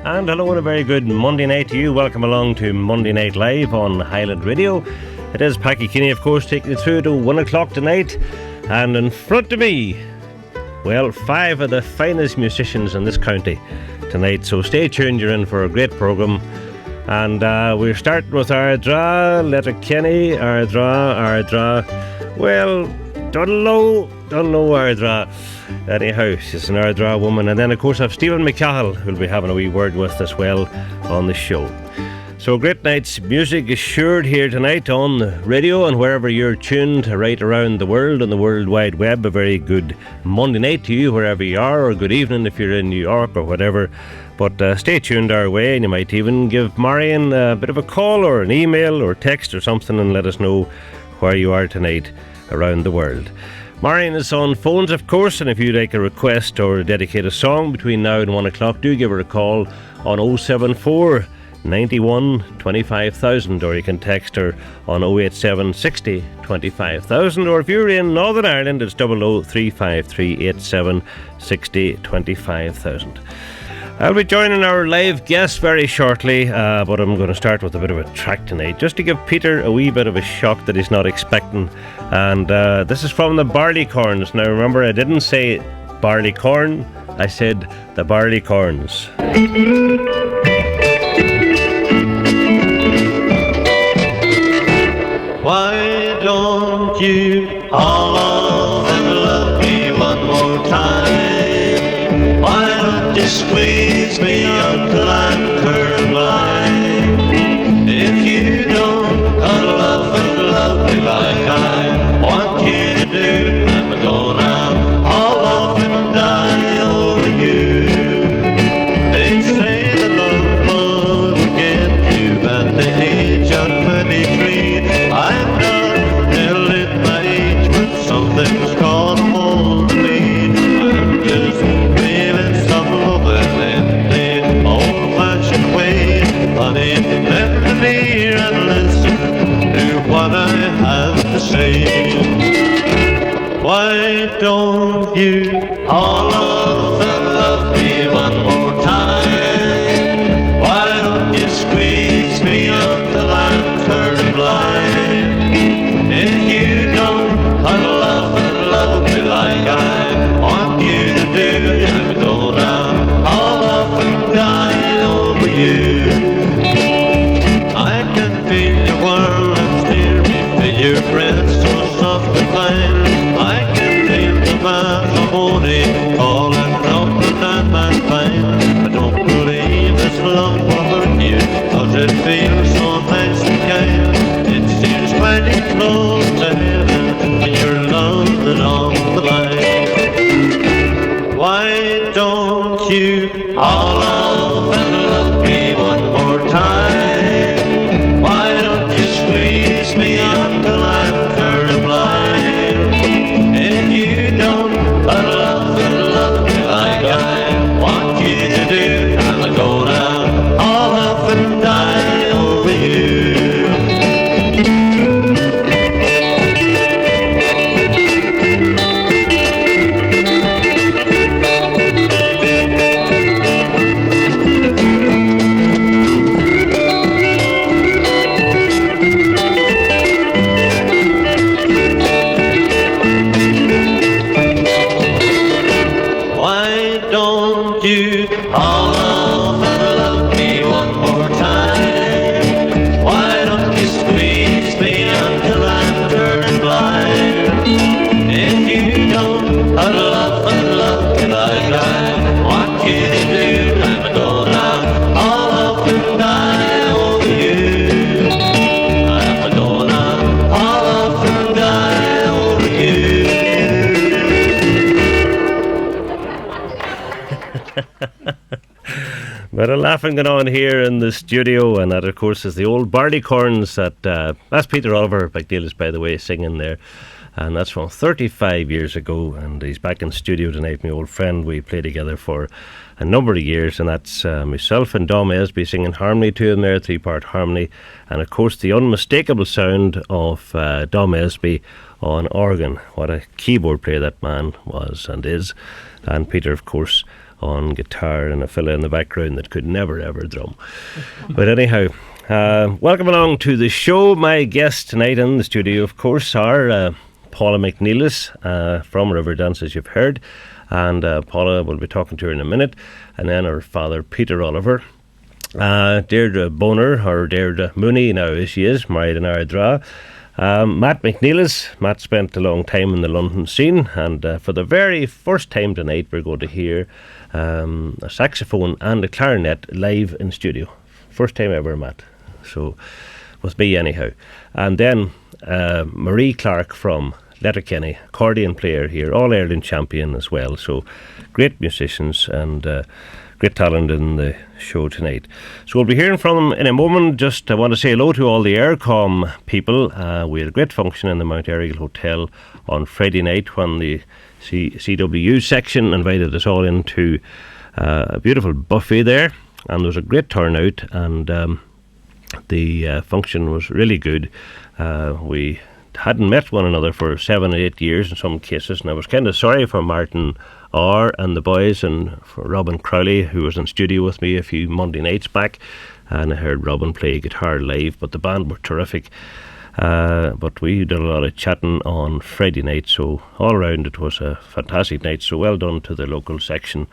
And hello and a very good Monday night to you. Welcome along to Monday Night Live on Highland Radio. It is Packie, Keeney, of course, taking you through to 1 o'clock tonight. And in front of me, well, 5 of the finest musicians in this county tonight. So stay tuned, you're in for a great programme. And we're starting with Ardara, Letterkenny, Ardara. Well, don't know Ardara. Anyhow, she's an Ardara woman. And then, of course, I have Stephen McCahill, who'll be having a wee word with as well on the show. So a great night's music assured here tonight on the radio and wherever you're tuned right around the world on the World Wide Web. A very good Monday night to you wherever you are, or good evening if you're in New York or whatever. But stay tuned our way, and you might even give Marion a bit of a call or an email or text or something and let us know where you are tonight around the world. Marion is on phones, of course, and if you'd like a request or dedicate a song between now and 1 o'clock, do give her a call on 074 91 25,000, or you can text her on 087 60 25,000, or if you're in Northern Ireland, it's 00353 87 60 25,000. I'll be joining our live guest very shortly, but I'm going to start with a bit of a track tonight, just to give Peter a wee bit of a shock that he's not expecting. And this is from the Barleycorns. Now remember, I didn't say Barleycorn, I said the Barleycorns. Why don't you all love me one more time? Why don't you squeeze me until I'm turned blind? If you don't love me like I want you to do, I'm gonna all off and die over you. They say the love will get you at the age of 23. I'm done telling my age, but something's called hold to me. I'm just feeling some loving in the old-fashioned way. Honey, let me hear and listen to what I have to say. Why don't you all love me one more time? Why don't you squeeze me until I'm turned blind? If you don't love me like I want you to do, I'm gonna all up and die over you. I can feel your world and steer me, feel your breath so soft and fine. I can feel the matrimony calling up and my spine. I don't believe this love will hurt you, 'cause it feels so nice and kind. It seems mighty close to heaven when your love is on the line. Why don't you all love me one more time? Why don't you squeeze me until I'm turned blind? If you don't love me like I want you to do, I'm gonna all up and die over you. Why don't you all love me one more time? Why don't you squeeze me until I'm turned blind? If you don't love me like I want you to do, I'm gonna all up and die over you. I'm gonna all up and die over you. But a laughing going on here in the studio, and that, of course, is the old Barleycorns. That's Peter Oliver McNeilis, by the way, singing there. And that's from 35 years ago, and he's back in studio tonight, my old friend. We played together for a number of years, and that's myself and Dom Esby singing harmony to him there, 3-part harmony. And, of course, the unmistakable sound of Dom Esby on organ. What a keyboard player that man was and is. And Peter, of course, on guitar and a fella in the background that could never ever drum. But anyhow, welcome along to the show. My guests tonight in the studio, of course, are Paula McNeilis from Riverdance, as you've heard, and Paula will be talking to her in a minute, and then her father, Peter Oliver. Deirdre Boner, or Deirdre Mooney now as she is, married in Ardara. Matt McNeilis. Matt spent a long time in the London scene, and for the very first time tonight we're going to hear a saxophone and a clarinet live in studio. First time ever, Matt. So, with me anyhow. And then Marie Clarke from Letterkenny, accordion player here, All-Ireland champion as well. So, great musicians and great talent in the show tonight. So we'll be hearing from them in a moment. Just I want to say hello to all the Aircom people. We had a great function in the Mount Errigal Hotel on Friday night when the CWU section invited us all into a beautiful buffet there, and there was a great turnout, and the function was really good. We hadn't met one another for 7 or 8 years in some cases, and I was kind of sorry for Martin R and the boys, and for Robin Crowley, who was in studio with me a few Monday nights back, and I heard Robin play guitar live, but the band were terrific. But we did a lot of chatting on Friday night, so all around it was a fantastic night. So well done to the local section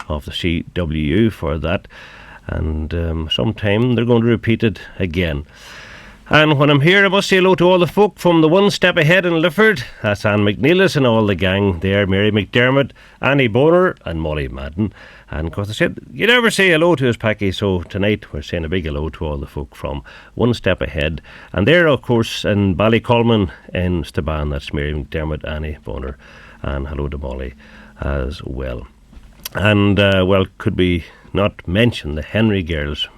of the CWU for that, and sometime they're going to repeat it again. And when I'm here, I must say hello to all the folk from the One Step Ahead in Lifford. That's Anne McNeilis and all the gang there, Mary McDermott, Annie Boner and Molly Madden. And of course I said, you never say hello to us, Packie, so tonight we're saying a big hello to all the folk from One Step Ahead. And they're, of course, in Ballycolman in Staban. That's Mary McDermott, Annie Boner, and hello to Molly as well. And, well, could we not mention the Henry girls?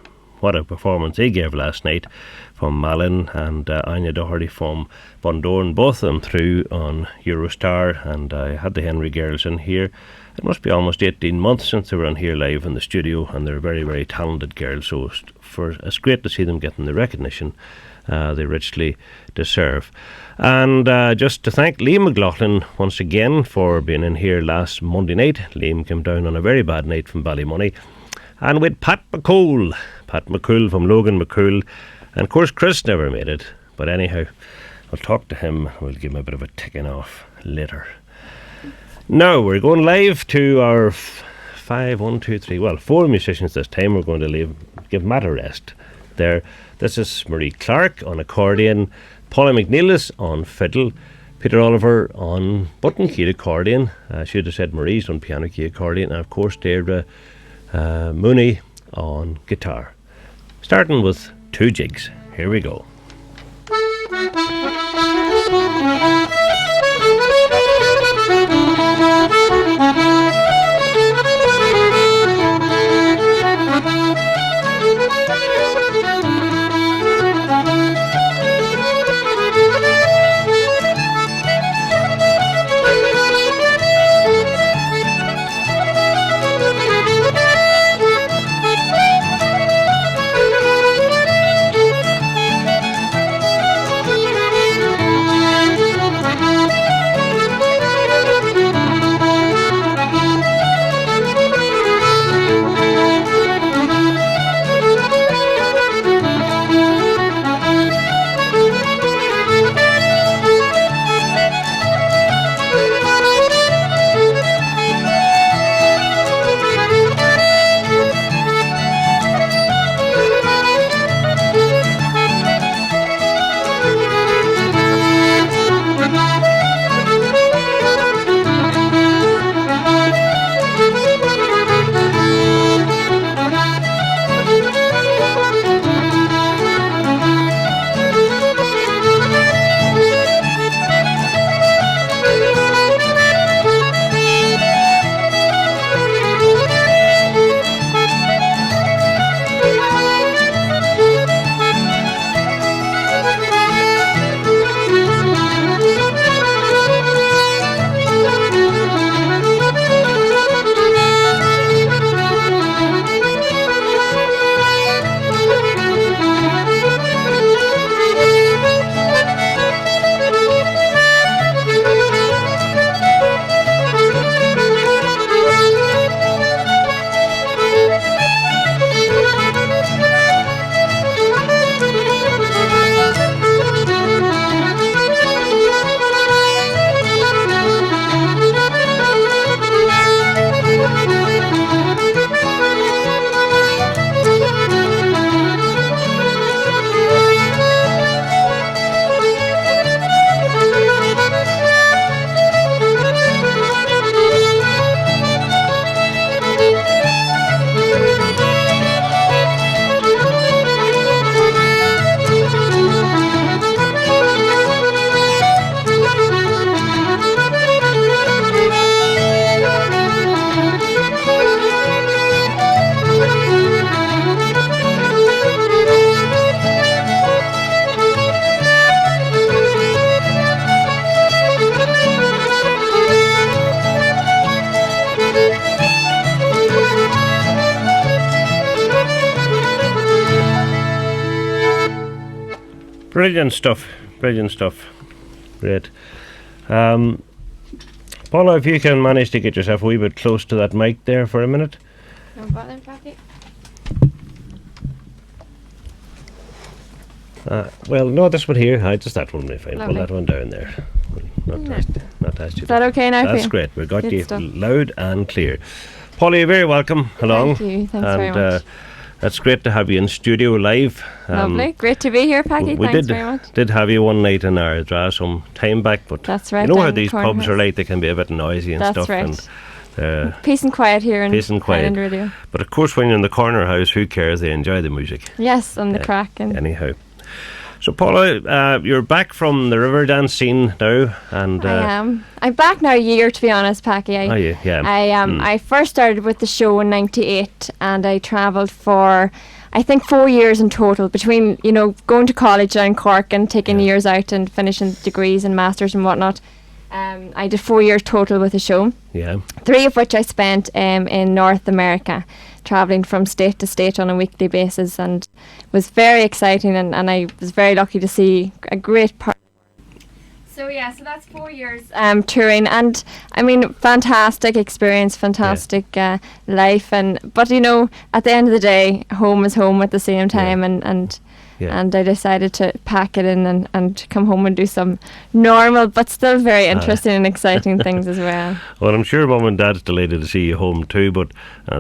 What a performance they gave last night from Malin and Anya Doherty from Bundoran, both of them through on Eurostar, and I had the Henry girls in here. It must be almost 18 months since they were on here live in the studio, and they're very, very talented girls, so it's great to see them getting the recognition they richly deserve. And just to thank Liam McLaughlin once again for being in here last Monday night. Liam came down on a very bad night from Ballymoney. And with Pat McCool from Logan McCool. And of course Chris never made it, but anyhow, I'll talk to him. We'll give him a bit of a ticking off later. Now we're going live to our 4 musicians this time. We're going to give Matt a rest there. This is Marie Clarke on accordion, Paula McNeilis on fiddle, Peter Oliver on button keyed accordion. I should have said Marie's on piano key accordion, and of course Deirdre Mooney on guitar. Starting with 2 jigs. Here we go. Brilliant stuff. Brilliant stuff. Great. Paula, if you can manage to get yourself a wee bit close to that mic there for a minute. No bother, Packie. Well, no, this one here. Just that one will be fine. Pull Lovely. that one down there. Not touch you. Is that okay now for That's you? great. We got Good you stuff. loud and clear. Paula, you're very welcome along. Thank you. Thanks and, very much. It's great to have you in studio live. Lovely. Great to be here, Packie. We Thanks very much. did have you one night in Ardara some time back, but That's right, you know how down the these corner pubs are house. like. They can be a bit noisy and That's stuff. right. And, Peace and quiet here in peace and quiet. Highland Radio. but of course, when you're in the corner house, who cares? They enjoy the music. Yes, and the crack. And Anyhow. So, Paula, you're back from the Riverdance scene now, and I am. I'm back now a year, to be honest, Packie. are you? Yeah. I first started with the show in '98, and I travelled for, I think, 4 years in total, between, you know, going to college down in Cork and taking years out and finishing degrees and masters and whatnot. I did 4 years total with the show. Yeah. 3 of which I spent in North America, travelling from state to state on a weekly basis, and it was very exciting, and I was very lucky to see a great part. So so that's 4 years touring, and I mean, fantastic experience, fantastic life, but you know, at the end of the day, home is home at the same time, and I decided to pack it in and come home and do some normal but still very interesting and exciting things as well. Well, I'm sure Mum and Dad's delighted to see you home too, but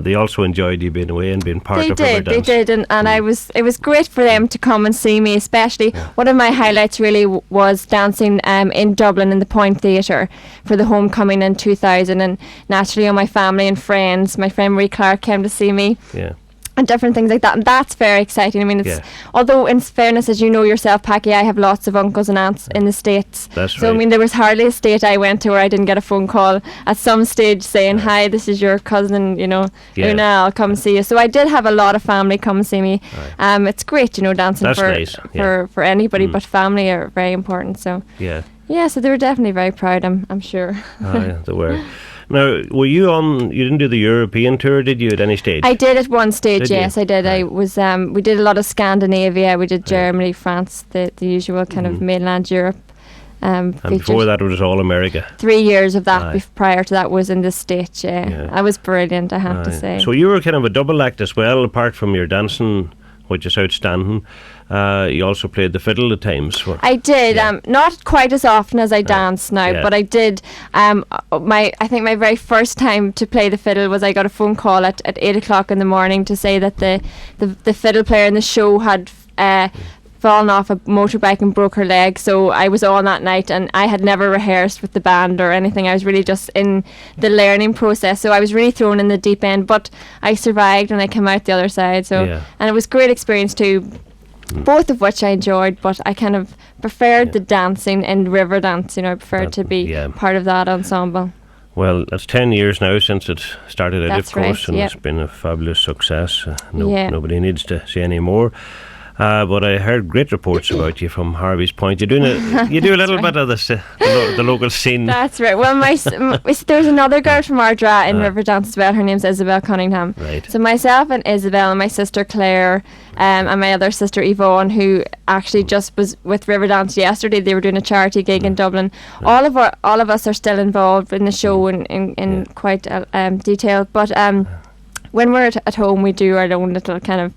they also enjoyed you being away and being part of Riverdance. They did, and it was great for them to come and see me, especially. One of my highlights really was dancing in Dublin in the Point Theatre for the homecoming in 2000, and naturally all my family and friends, my friend Marie Clarke came to see me. Yeah. And different things like that, and that's very exciting. I mean, it's although in fairness, as you know yourself, Packie, I have lots of uncles and aunts in the States. That's so right. I mean, there was hardly a state I went to where I didn't get a phone call at some stage saying, "Hi, this is your cousin, you know, Una, I'll come see you." So I did have a lot of family come and see me. It's great, you know, dancing That's for nice. for anybody, but family are very important. So so they were definitely very proud. I'm sure. They were. Now, were you on? You didn't do the European tour, did you? At any stage? I did at one stage. Did yes, you? I did. Right. I was. We did a lot of Scandinavia. We did Germany, France, the usual kind of mainland Europe. And before that, it was all America. 3 years of that. Prior to that, was in the States. Yeah, I was brilliant. I have to say. So you were kind of a double act as well, apart from your dancing, which is outstanding. You also played the fiddle at times. I did, not quite as often as I dance now, but I did. I think my very first time to play the fiddle was I got a phone call at 8 o'clock in the morning to say that the fiddle player in the show had fallen off a motorbike and broke her leg. So I was on that night, and I had never rehearsed with the band or anything. I was really just in the learning process, so I was really thrown in the deep end, but I survived and I came out the other side. So and it was a great experience too. Both of which I enjoyed, but I kind of preferred the dancing and Riverdance. You know, I preferred to be part of that ensemble. Well, it's 10 years now since it started out, That's of course, right, and it's been a fabulous success. Nobody needs to say any more. But I heard great reports about you from Harvey's Point. You do a little bit of the local scene. That's right. Well, there's another girl from Ardara in Riverdance as well. Her name's Isabel Cunningham. Right. So myself and Isabel and my sister Claire and my other sister Yvonne, who actually just was with Riverdance yesterday. They were doing a charity gig in Dublin. Right. All of us are still involved in the show in quite detail. But when we're at home, we do our own little kind of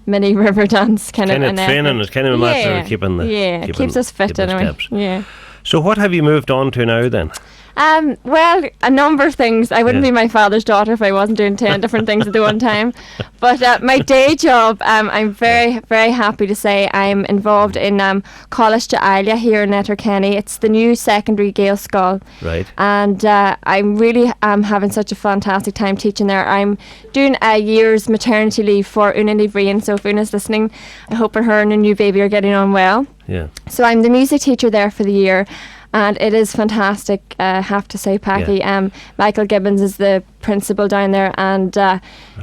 mini Riverdance kind of training. It's kind of a matter of keeping it keeps us fit anyway. Yeah. So what have you moved on to now then? Well, a number of things. I wouldn't be my father's daughter if I wasn't doing 10 different things at the one time. But my day job, I'm very, very happy to say I'm involved in College to Ilia here in Letterkenny. It's the new secondary Gael school. Right. And I'm really having such a fantastic time teaching there. I'm doing a year's maternity leave for Una Livrian. So if Una's listening, I hope her and her new baby are getting on well. Yeah. So I'm the music teacher there for the year. And it is fantastic, I have to say, Packie. Michael Gibbons is the principal down there, and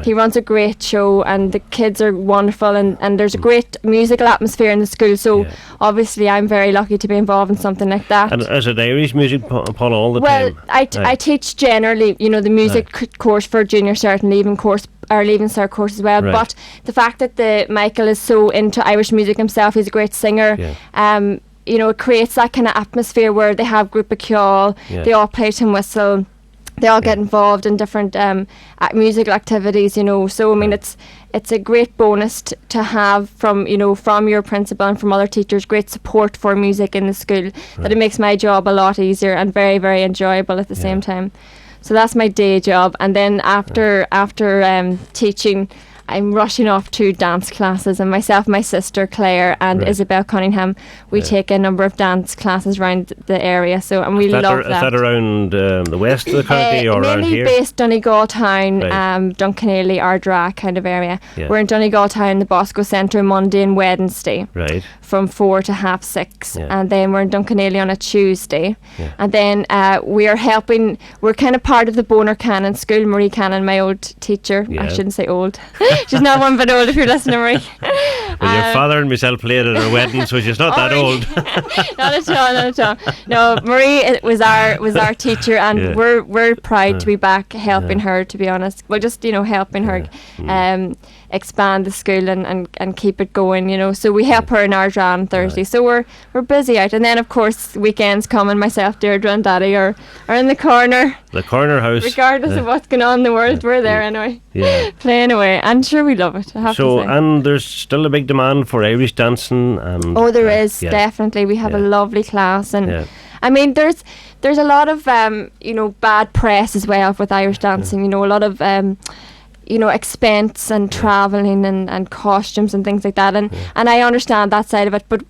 he runs a great show, and the kids are wonderful, and there's a great musical atmosphere in the school. So obviously I'm very lucky to be involved in something like that. And is it Irish music, Paula, all the time? Well, I teach generally, you know, the music course for junior cert and leaving course, our Leaving Cert course as well. Right. But the fact that Michael is so into Irish music himself, he's a great singer. Yeah. You know, it creates that kind of atmosphere where they have group of Ceáil, they all play tin whistle, they all get involved in different musical activities, you know. So I mean, it's a great bonus to have from your principal and from other teachers, great support for music in the school, that it makes my job a lot easier and very, very enjoyable at the same time. So that's my day job, and then after teaching, I'm rushing off to dance classes, and myself, my sister Claire, and Isabel Cunningham, we take a number of dance classes around the area. So, and we love that. Is that around the west of the county or around here? Mainly based Donegal Town, Duncanelli, Ardara kind of area. Yeah. We're in Donegal Town, the Bosco Centre, Monday and Wednesday, from 4 to 6:30, and then we're in Duncanelli on a Tuesday, and then we're kind of part of the Boner Cannon School. Marie Cannon, my old teacher, I shouldn't say old. She's not one bit old if you're listening, Marie. Well, your father and myself played at her wedding, so she's not that old. Not at all. No, Marie was our teacher, and we're proud to be back helping her, to be honest. Well, just helping her expand the school and keep it going, So we help her in Ardara on Thursday. So we're busy out, and then of course weekends coming. Myself, Deirdre, and Daddy are in the corner. The corner house. Regardless of what's going on in the world, we're there anyway. Yeah. Playing away, and sure we love it. I have to say. And there's still a big demand for Irish dancing, and there is definitely. We have a lovely class, and I mean there's a lot of bad press as well with Irish dancing. A lot of expense and travelling and costumes and things like that, and I understand that side of it, but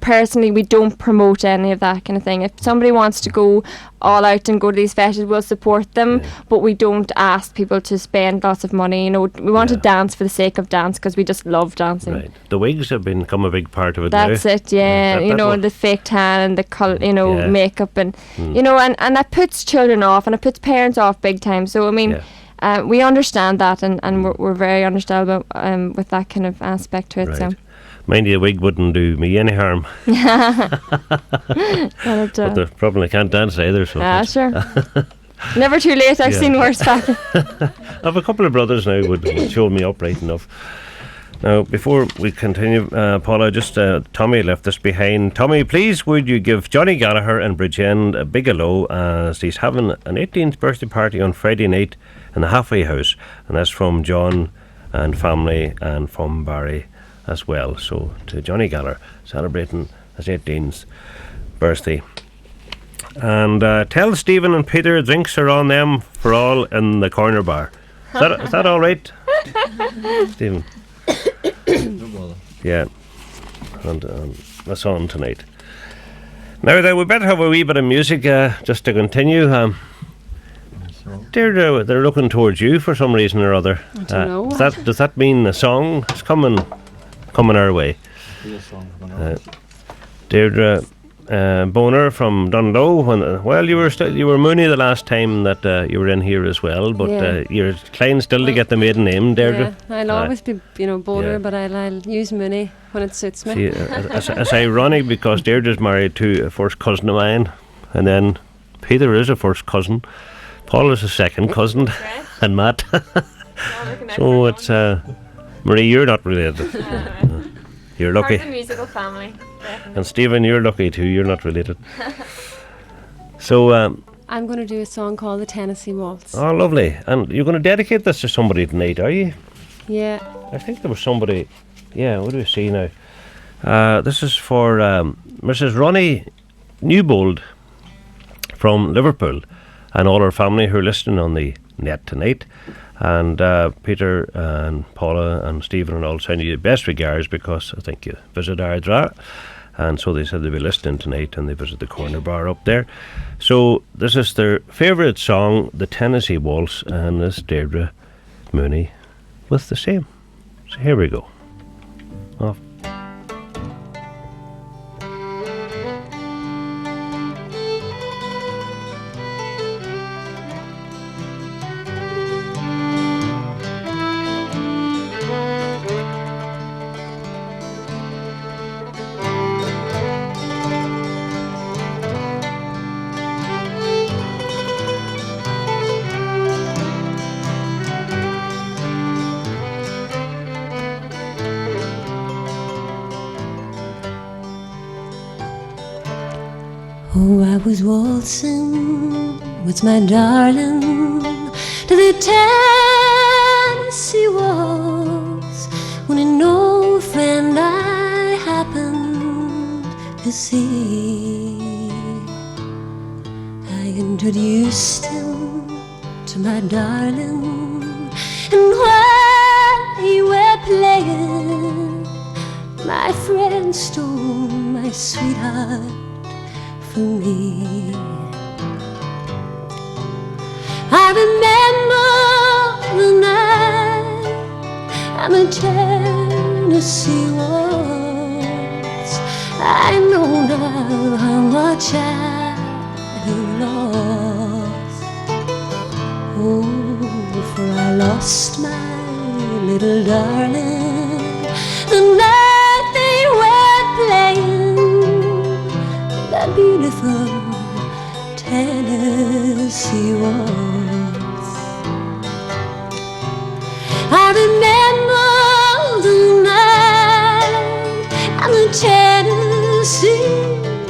personally we don't promote any of that kind of thing. If somebody wants to go all out and go to these festivals, we'll support them, but we don't ask people to spend lots of money. We want to dance for the sake of dance, because we just love dancing. Right. The wigs have become a big part of it now. That's it, the fake tan and the colour, makeup, and and that puts children off, and it puts parents off big time. So I mean, we understand that, and we're very understandable with that kind of aspect to it. Right. So, mind you, a wig wouldn't do me any harm. But the problem, I can't dance either. So sure. Never too late. I've seen worse back. I have a couple of brothers now would show me up right enough. Now, before we continue, Paula, just Tommy left us behind. Tommy, please would you give Johnny Gallagher and Bridgend a big hello, as he's having an 18th birthday party on Friday night in the Halfway House, and that's from John and family, and from Barry as well. So to Johnny Gallagher, celebrating his 18th birthday. And tell Stephen and Peter drinks are on them for all in the corner bar. Is that all right, Stephen? Yeah, and that's on tonight. Now then, we better have a wee bit of music just to continue. Deirdre, they're looking towards you for some reason or other. I don't know. Does that mean a song is coming our way? Deirdre Boner from Dunlow. You were Mooney the last time that you were in here as well, but you're trying still to get the maiden name, Deirdre. Yeah, I'll always be Boner, but I'll use Mooney when it suits me. See, it's ironic, because Deirdre's married to a first cousin of mine, and then Peter is a first cousin, Paul is a second cousin, and Matt. So it's Marie, you're not related. You're lucky. Part of the musical family. Definitely. And Stephen, you're lucky too, you're not related. So I'm going to do a song called The Tennessee Waltz. Oh, lovely. And you're going to dedicate this to somebody tonight, are you? Yeah. I think there was somebody. Yeah, what do we see now? This is for Mrs. Ronnie Newbold from Liverpool, and all her family who are listening on the net tonight. And Peter and Paula and Stephen and all send you the best regards, because I think you visit Ardara, and so they said they'll be listening tonight, and they visit the corner bar up there. So this is their favourite song, The Tennessee Waltz, and this Deirdre Mooney with the same. So here we go. Off. Oh, I was waltzing with my darling to the Tennessee waltz when an old friend I happened to see. I introduced him to my darling, and while we were playing, my friend stole my sweetheart from me. I remember the night on the Tennessee waltz. I know now how much I have lost. Oh, for I lost my little darling the night they were playing that beautiful Tennessee waltz. I remember the night on the Tennessee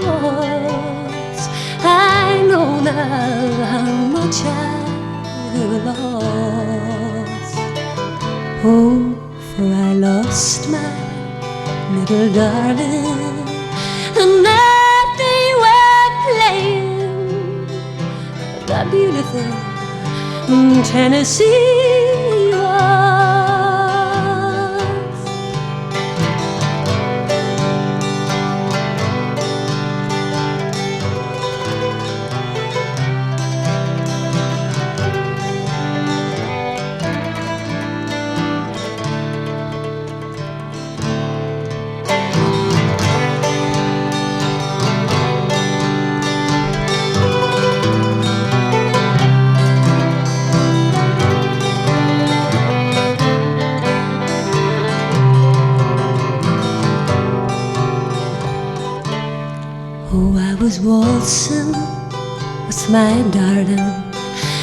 waltz. I know now how much I have lost. Oh, for I lost my little darling the night they were playing that beautiful Tennessee waltz. Oh, I was waltzing with my darling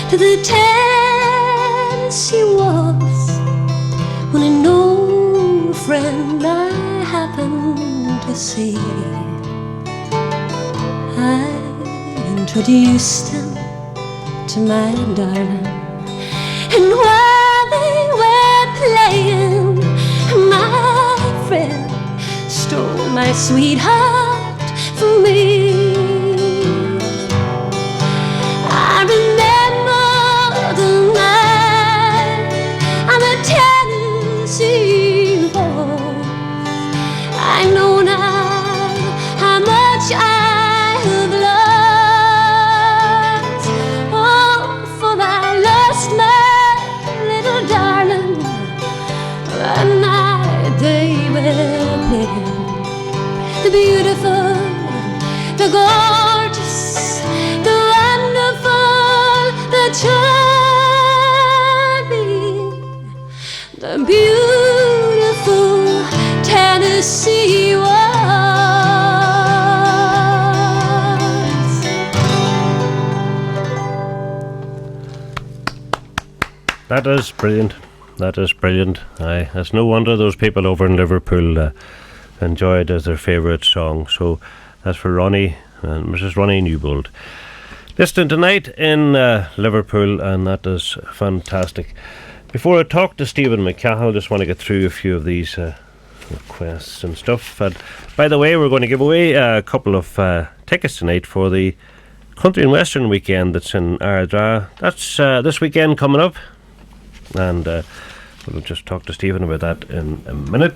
to the Tennessee waltz when an old friend I happened to see. I introduced him to my darling, and while they were playing, my friend stole my sweetheart for me. I remember the night on the Tennessee waltz. I know now how much I have lost. Oh, for I lost my little darling that night they were playing the beautiful, the gorgeous, the wonderful, the charming, the beautiful Tennessee waltz. That is brilliant. That is brilliant. Aye, it's no wonder those people over in Liverpool enjoy it as their favourite song. So that's for Ronnie and Mrs. Ronnie Newbold. Listening tonight in Liverpool, and that is fantastic. Before I talk to Stephen McCahill, I just want to get through a few of these requests and stuff. And by the way, we're going to give away a couple of tickets tonight for the Country and Western weekend that's in Ardara. That's this weekend coming up, and we'll just talk to Stephen about that in a minute.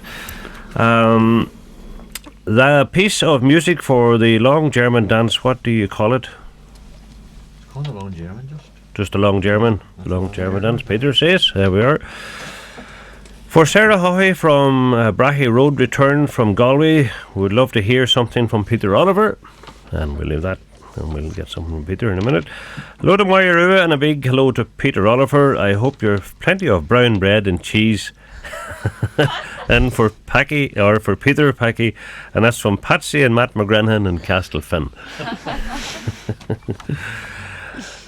The piece of music for the long German dance, what do you call it? Called a long German, just a long German. Long German dance, Peter says. There we are. For Sarah Hoy from Brachy Road, returned from Galway, would love to hear something from Peter Oliver, and we'll leave that, and we'll get something from Peter in a minute. Hello to Moira, and a big hello to Peter Oliver. I hope you've plenty of brown bread and cheese. And for Packie, or for Peter Packie, and that's from Patsy and Matt McGrenhan in Castlefin.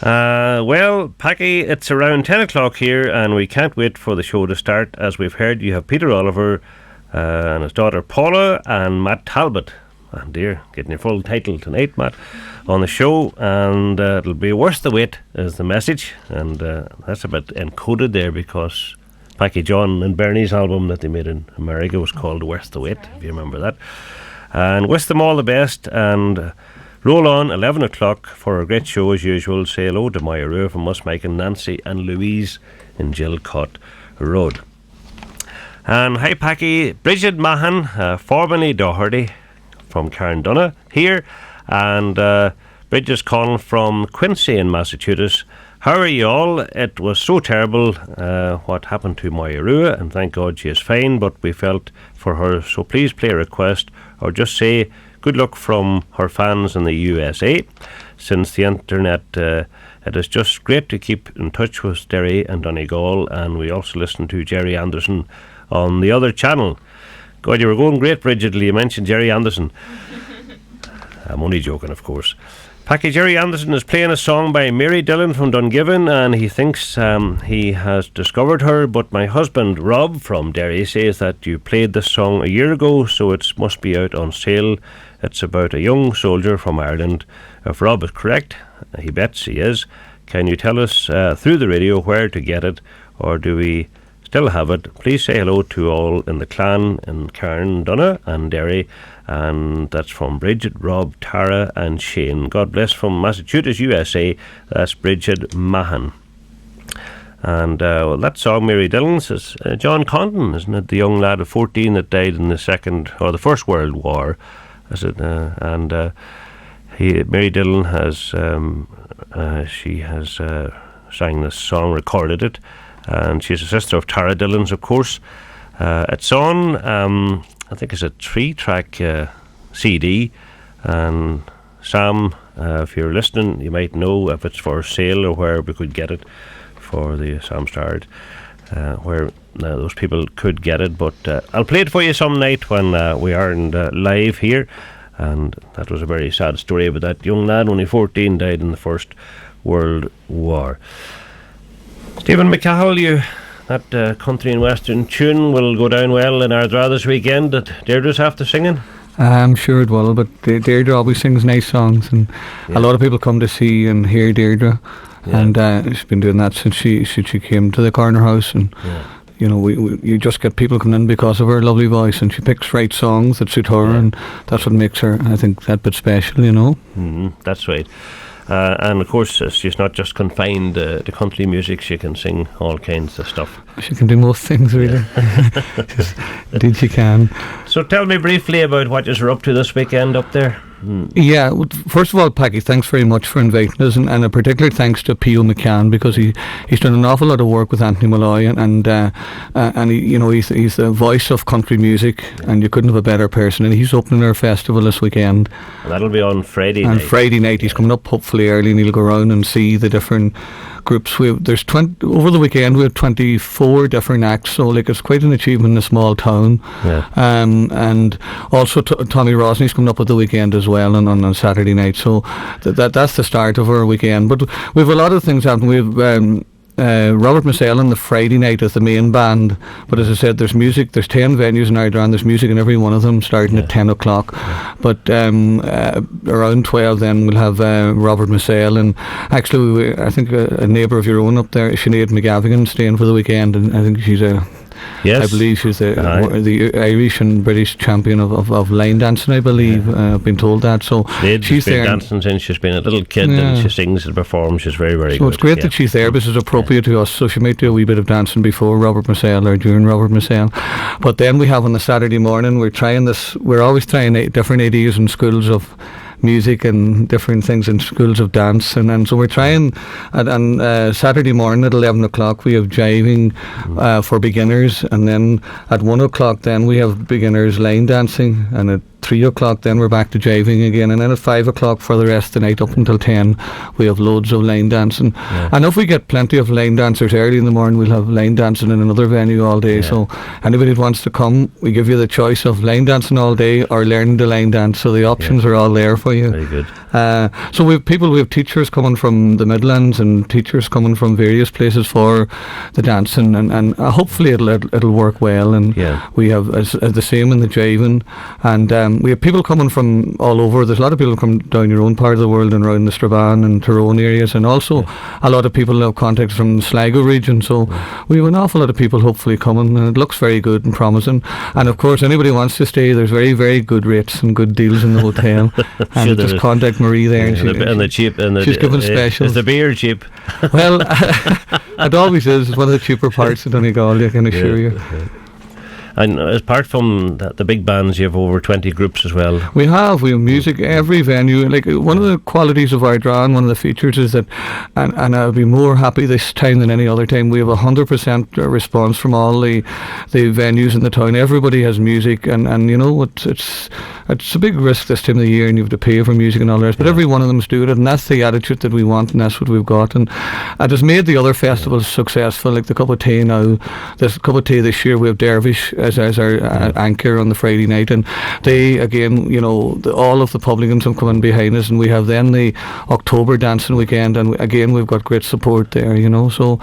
Well, Packie, it's around 10 o'clock here, and we can't wait for the show to start. As we've heard, you have Peter Oliver and his daughter Paula and Matt Talbot. and dear, getting your full title tonight, Matt, on the show, and it'll be Worth the Wait is the message, and that's a bit encoded there because Packie, John and Bernie's album that they made in America was called Worth the Wait, if you remember that. And wish them all the best, and roll on 11 o'clock for a great show as usual. Say hello to Maya Rue from us, Mike and Nancy and Louise in Gilcott Road. And hi Packie, Bridget Mahan, formerly Doherty from Carndonagh here, and Bridget's calling from Quincy in Massachusetts. How are you all? It was so terrible what happened to Maya Rue, and thank God she is fine, but we felt for her, so please play a request or just say good luck from her fans in the USA. Since the internet, it is just great to keep in touch with Derry and Donegal, and we also listen to Jerry Anderson on the other channel. God, you were going great, Bridget, you mentioned Jerry Anderson. I'm only joking, of course. Packie, Jerry Anderson is playing a song by Mary Dillon from Dungiven, and he thinks he has discovered her, but my husband Rob from Derry says that you played this song a year ago, so it must be out on sale. It's about a young soldier from Ireland. If Rob is correct, he bets he is, can you tell us through the radio where to get it, or do we still have it? Please say hello to all in the clan in Carndonagh and Derry. And that's from Bridget, Rob, Tara and Shane. God bless from Massachusetts, USA. That's Bridget Mahan. And that song, Mary Dillon's, is John Condon, isn't it? The young lad of 14 that died in the First World War. Is it? Mary Dillon has she has sang this song, recorded it, and she's a sister of Tara Dillon's, of course. It's on. I think it's a 3-track CD, and Sam, if you're listening, you might know if it's for sale or where we could get it for the Sam Starred, where those people could get it, but I'll play it for you some night when we aren't live here. And that was a very sad story about that young lad, only 14, died in the First World War. Stephen McCahill, that country and western tune will go down well in Ardara this weekend that Deirdre's after singing. I'm sure it will, but Deirdre always sings nice songs, and a lot of people come to see and hear Deirdre, and she's been doing that since she came to the Corner House, and you know, you just get people coming in because of her lovely voice, and she picks right songs that suit her, and that's what makes her, I think, that bit special, you know. That's right. And of course, she's not just confined to country music, she can sing all kinds of stuff. She can do most things, really. Indeed she can. So tell me briefly about what you're up to this weekend up there. Yeah, first of all, Packie, thanks very much for inviting us, and a particular thanks to P.O. McCann, because he's done an awful lot of work with Anthony Malloy, and he, you know, he's the voice of country music, and you couldn't have a better person, and he's opening our festival this weekend. And that'll be on Friday night. On Friday night, he's coming up hopefully early, and he'll go around and see the different groups. There's 20 over the weekend. We have 24 different acts, so like it's quite an achievement in a small town. And also Tommy Rosney's coming up at the weekend as well, and on Saturday night. So that's the start of our weekend. But we have a lot of things happening. We have Robert Massell on the Friday night as the main band, but as I said, there's music, there's 10 venues in Ardara, and there's music in every one of them starting at 10 o'clock. But around 12 then we'll have Robert Massell, and actually I think a neighbour of your own up there, Sinead McGavigan, staying for the weekend, and I think she's I believe she's the Irish and British champion of line dancing, I believe. I've been told that. So she's been dancing since she's been a little kid, and she sings and performs. She's very, very good. So it's great that she's there, because it's appropriate to us. So she might do a wee bit of dancing before Robert Massell or during Robert Massell. But then we have on the Saturday morning, we're always trying different ideas in schools of music and different things in schools of dance, and so we're trying on Saturday morning at 11 o'clock we have jiving for beginners, and then at 1 o'clock then we have beginners line dancing, and at 3 o'clock then we're back to jiving again, and then at 5 o'clock for the rest of the night up until 10 we have loads of line dancing. And if we get plenty of line dancers early in the morning, we'll have line dancing in another venue all day. So anybody that wants to come, we give you the choice of line dancing all day or learning to line dance, so the options are all there for you. Very good. So we have teachers coming from the Midlands and teachers coming from various places for the dancing, and hopefully it'll work well. And we have as the same in the jiving, and we have people coming from all over. There's a lot of people come down your own part of the world and around the Strabane and Tyrone areas, and also a lot of people have contacts from the Sligo region. So we have an awful lot of people hopefully coming, and it looks very good and promising. And of course, anybody wants to stay, there's very, very good rates and good deals in the hotel. And just contact Marie there, and she's giving specials. Is the beer cheap? Well, it always is. It's one of the cheaper parts of Donegal, I can assure you. And apart from the big bands, you have over 20 groups as well. We have music every venue. Like, one of the qualities of Ardara, and one of the features is that, and I'll be more happy this time than any other time, we have 100% response from all the venues in the town. Everybody has music, and you know, it's a big risk this time of the year, and you have to pay for music and all the rest, but every one of them's doing it, and that's the attitude that we want, and that's what we've got. And it has made the other festivals successful, like the Cup of Tea now. This Cup of Tea this year, we have Dervish as our anchor on the Friday night, and they, again, you know, all of the publicans have come in behind us, and we have then the October dancing weekend, and again we've got great support there, you know. So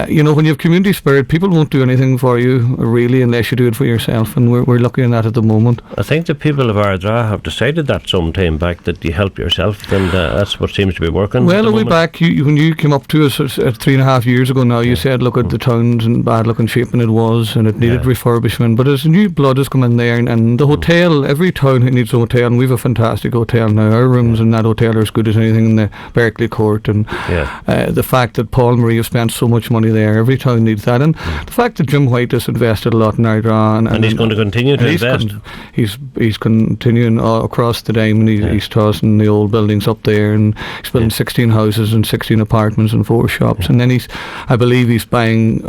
you know, when you have community spirit, people won't do anything for you really unless you do it for yourself, and we're lucky in that at the moment. I think the people of Ardara have decided that some time back, that you help yourself, and that's what seems to be working. Well, a way back, when you came up to us 3.5 years ago now, you said, look, at the town's in bad looking shape, and it was, and it needed refurbishment. But as new blood has come in there, and the hotel, every town needs a hotel, and we have a fantastic hotel now. Our rooms in that hotel are as good as anything in the Berkeley Court, and the fact that Paul and Marie have spent so much money there, every town needs that, and the fact that Jim White has invested a lot in Ardara, and he's going to continue to invest. He's continuing across the Diamond. He's tossing the old buildings up there, and he's building 16 houses and 16 apartments and 4 shops, and then I believe he's buying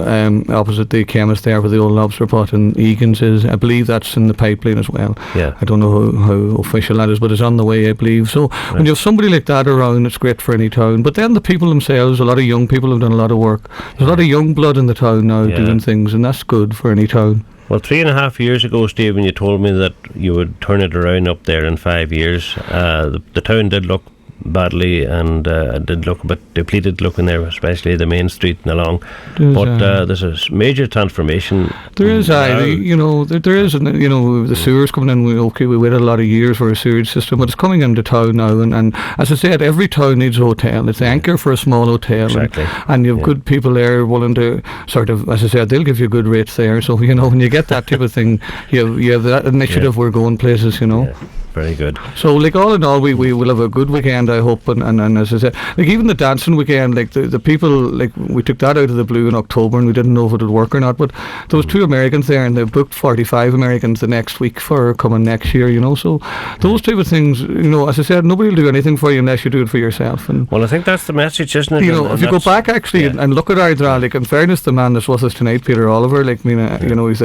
opposite the chemist there for the old lobster pot, and Egan's is, I believe that's in the pipeline as well. I don't know how official that is, but it's on the way, I believe. So when you have somebody like that around, it's great for any town. But then the people themselves, a lot of young people have done a lot of work. There's a lot of young blood in the town now doing things, and that's good for any town. Well, 3.5 years ago, Steve, when you told me that you would turn it around up there in 5 years, the town did look badly, and did look a bit depleted looking there, especially the main street and along. There's a major transformation. There is, you know, there is, and you know, the sewers coming in. We waited a lot of years for a sewage system, but it's coming into town now. And as I said, every town needs a hotel. It's the anchor for a small hotel, exactly. and you have good people there willing to sort of, as I said, they'll give you good rates there. So you know, when you get that type of thing, you have that initiative. We're going places, you know. Very good. So, like, all in all, we will have a good weekend, I hope. And as I said, like, even the dancing weekend, like, the people, like, we took that out of the blue in October, and we didn't know if it would work or not. But there was 2 Americans there, and they booked 45 Americans the next week for coming next year, you know. So those type of things, you know, as I said, nobody will do anything for you unless you do it for yourself. And well, I think that's the message, isn't it? You know, if you go back actually and look at Ardara, like, in fairness, the man that's with us tonight, Peter Oliver, like, I mean, you know, he's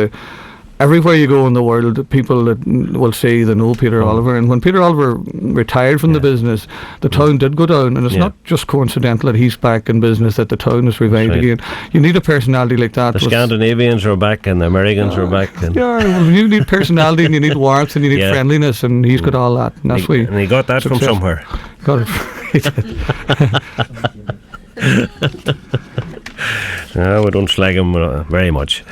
everywhere you go in the world, people that will say they know Peter Oliver. And when Peter Oliver retired from the business, the town did go down, and it's not just coincidental that he's back in business, that the town is revived again. You need a personality like that. The Scandinavians are back, and the Americans are back. And well, you need personality, and you need warmth, and you need friendliness, and he's got all that. And that's why. And he got that from somewhere. Got it. No, we don't slag him very much.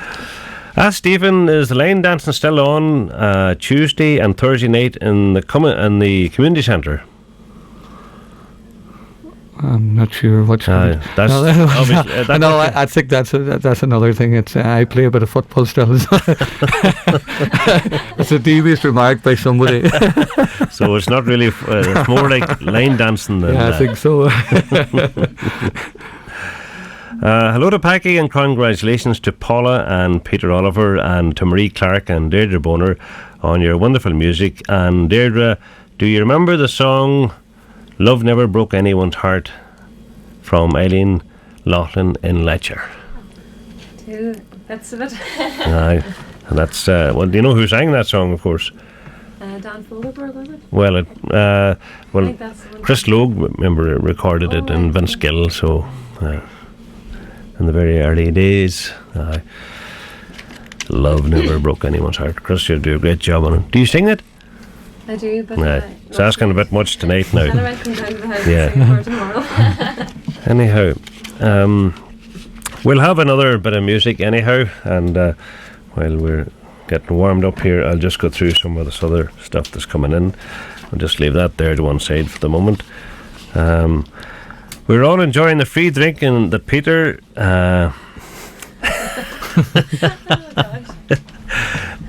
Stephen, is the line dancing still on Tuesday and Thursday night in the community centre? I'm not sure what. I think that's another thing. It's I play a bit of football still. It's a devious remark by somebody. So it's not really. It's more like line dancing than. I think so. Hello to Packie, and congratulations to Paula and Peter Oliver, and to Marie Clarke and Deirdre Boner on your wonderful music. And Deirdre, do you remember the song Love Never Broke Anyone's Heart from Eileen Laughlin in Letcher? That's it. And that's well, do you know who sang that song, of course? Dan Fogelberg, was it? Well, Chris Logue, remember, recorded it, and Vince Gill, so in the very early days. Love Never Broke Anyone's Heart. Chris, you do a great job on it. Do you sing it? I do, but it's asking a bit much tonight now. I might come down to the house Yeah. and sing for tomorrow. Anyhow, we'll have another bit of music anyhow, and while we're getting warmed up here, I'll just go through some of this other stuff that's coming in. I'll just leave that there to one side for the moment. We're all enjoying the free drinking that Peter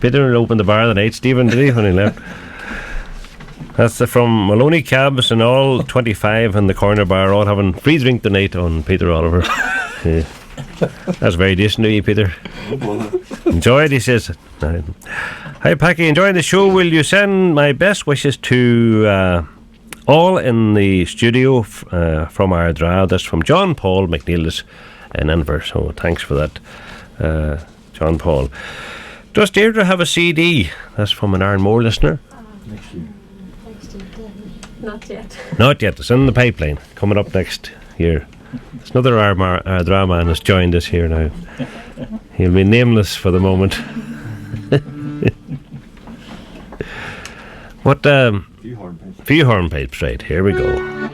Peter opened the bar the night, Stephen, did he, when he left? That's from Maloney Cabs and all 25 in the corner bar, all having free drink tonight on Peter Oliver. Yeah. That's very decent of you, Peter. Enjoy it, he says. Hi, Packie, enjoying the show. Will you send my best wishes to all in the studio from Ardara? That's from John Paul McNeilis in Inver. So thanks for that, John Paul. Does Deirdre have a CD? That's from an Aaron Moore listener. Not yet. Not yet. It's in the pipeline. Coming up next year. There's another Ardara man has joined us here now. He'll be nameless for the moment. What? Few hornpipes, right? Here we go.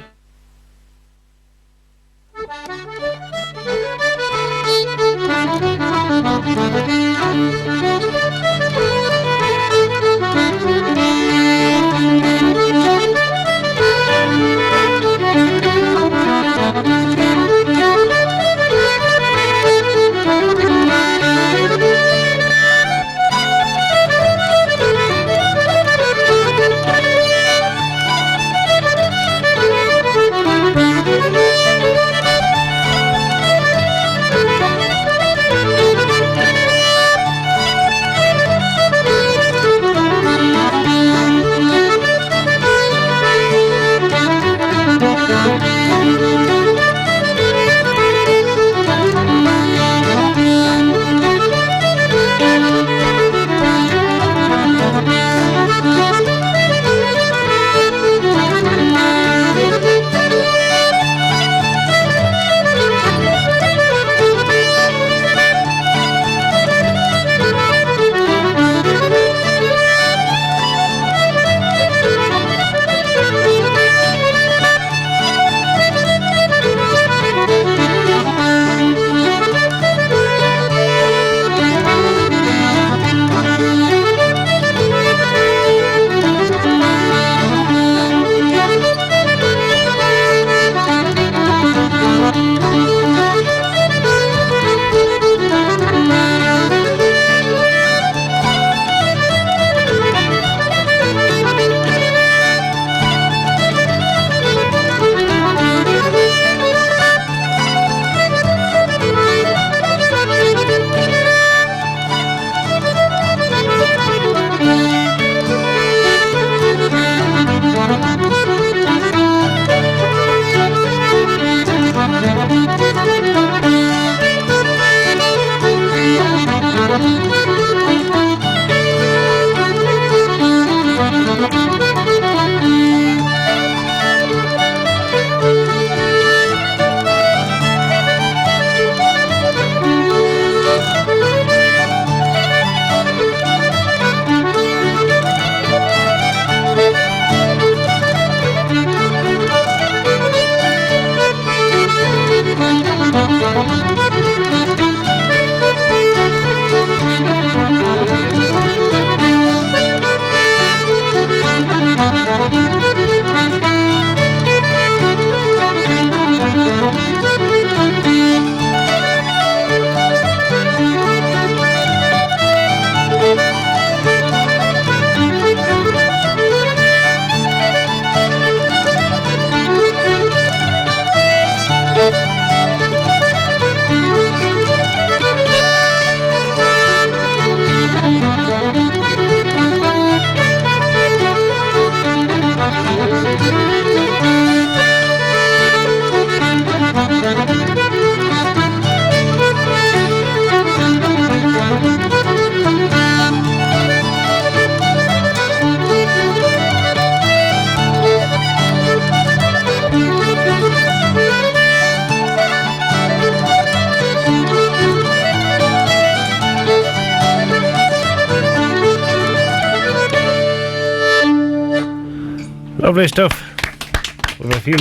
Lovely stuff. We've a few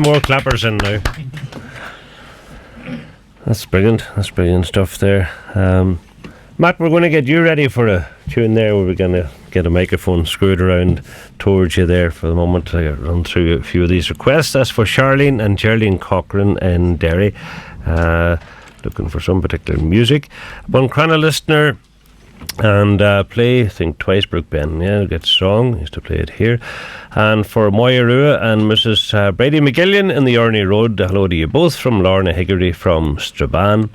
more clappers in now. That's brilliant. That's brilliant stuff there. Matt, we're going to get you ready for a tune there. We're going to get a microphone screwed around towards you there for the moment. I run through a few of these requests. That's for Charlene and Geraldine Cochran in Derry. Looking for some particular music. Buncrana listener and play, I think, Twice Brook Ben. Yeah, good song. Used to play it here. And for Moya Rua and Mrs. Brady McGillion in the Orney Road, hello to you both from Lorna Higgery from Strabane.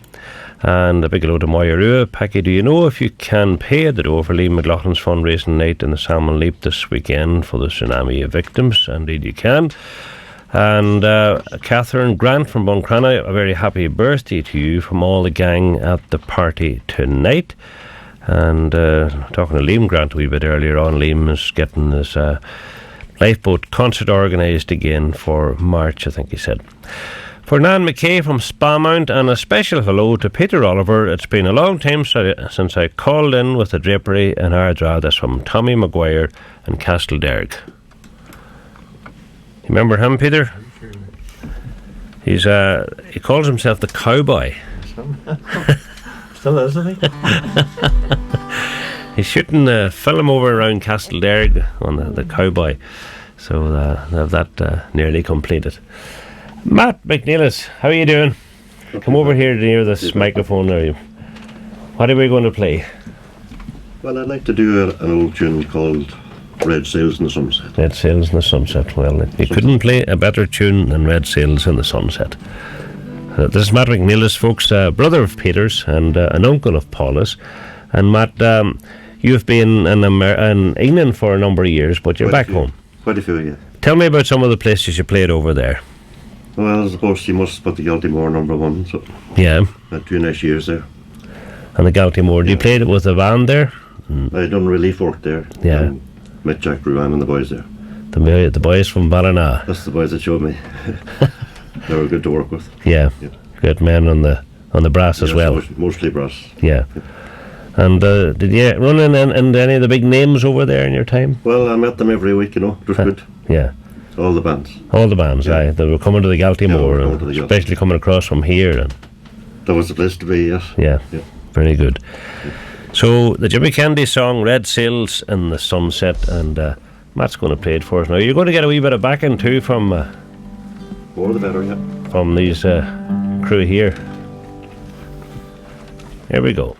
And a big hello to Moya Rua. Packie, do you know if you can pay the door for Liam McLaughlin's fundraising night in the Salmon Leap this weekend for the tsunami victims? Indeed you can. And Catherine Grant from Buncrana, a very happy birthday to you from all the gang at the party tonight. And talking to Liam Grant a wee bit earlier on, Liam is getting his lifeboat concert organised again for March, I think he said. For Nan McKay from Spamount, and a special hello to Peter Oliver. It's been a long time since I called in with the drapery in Ardara. That's from Tommy Maguire and Castlederg. You remember him, Peter? He's he calls himself the Cowboy. Still is, isn't he? He's shooting a film over around Castlederg on the Cowboy. So they have that nearly completed. Matt McNeilis, how are you doing? Come over here near this microphone. What are we going to play? Well, I'd like to do an old tune called Red Sails in the Sunset. Red Sails in the Sunset. Well, you couldn't play a better tune than Red Sails in the Sunset. This is Matt McNeilis, folks, brother of Peter's and an uncle of Paula's. And Matt, you've been in England for a number of years, but you're back home. Quite a few, yeah. Tell me about some of the places you played over there. Well, I suppose you must put the Galtymore #1. So yeah. Had 2 nice years there. And the Galtymore. Yeah. You played it with a band there? I done relief work there. Yeah. Met Jack Ruan and the boys there. The boys from Ballina. That's the boys that showed me. They were good to work with. Yeah. Good men on the brass as well. Mostly brass. Yeah. And did you run in any of the big names over there in your time? Well, I met them every week, you know. It was good. Yeah. All the bands. All the bands, yeah. Aye. They were coming to the Galtymore, Yeah, especially coming across from here. And that was the place to be, yes. Yeah. Very good. Yeah. So, the Jimmy Kennedy song, Red Sails in the Sunset, and Matt's going to play it for us now. You're going to get a wee bit of backing too from... more the better, yeah. From these crew here. Here we go.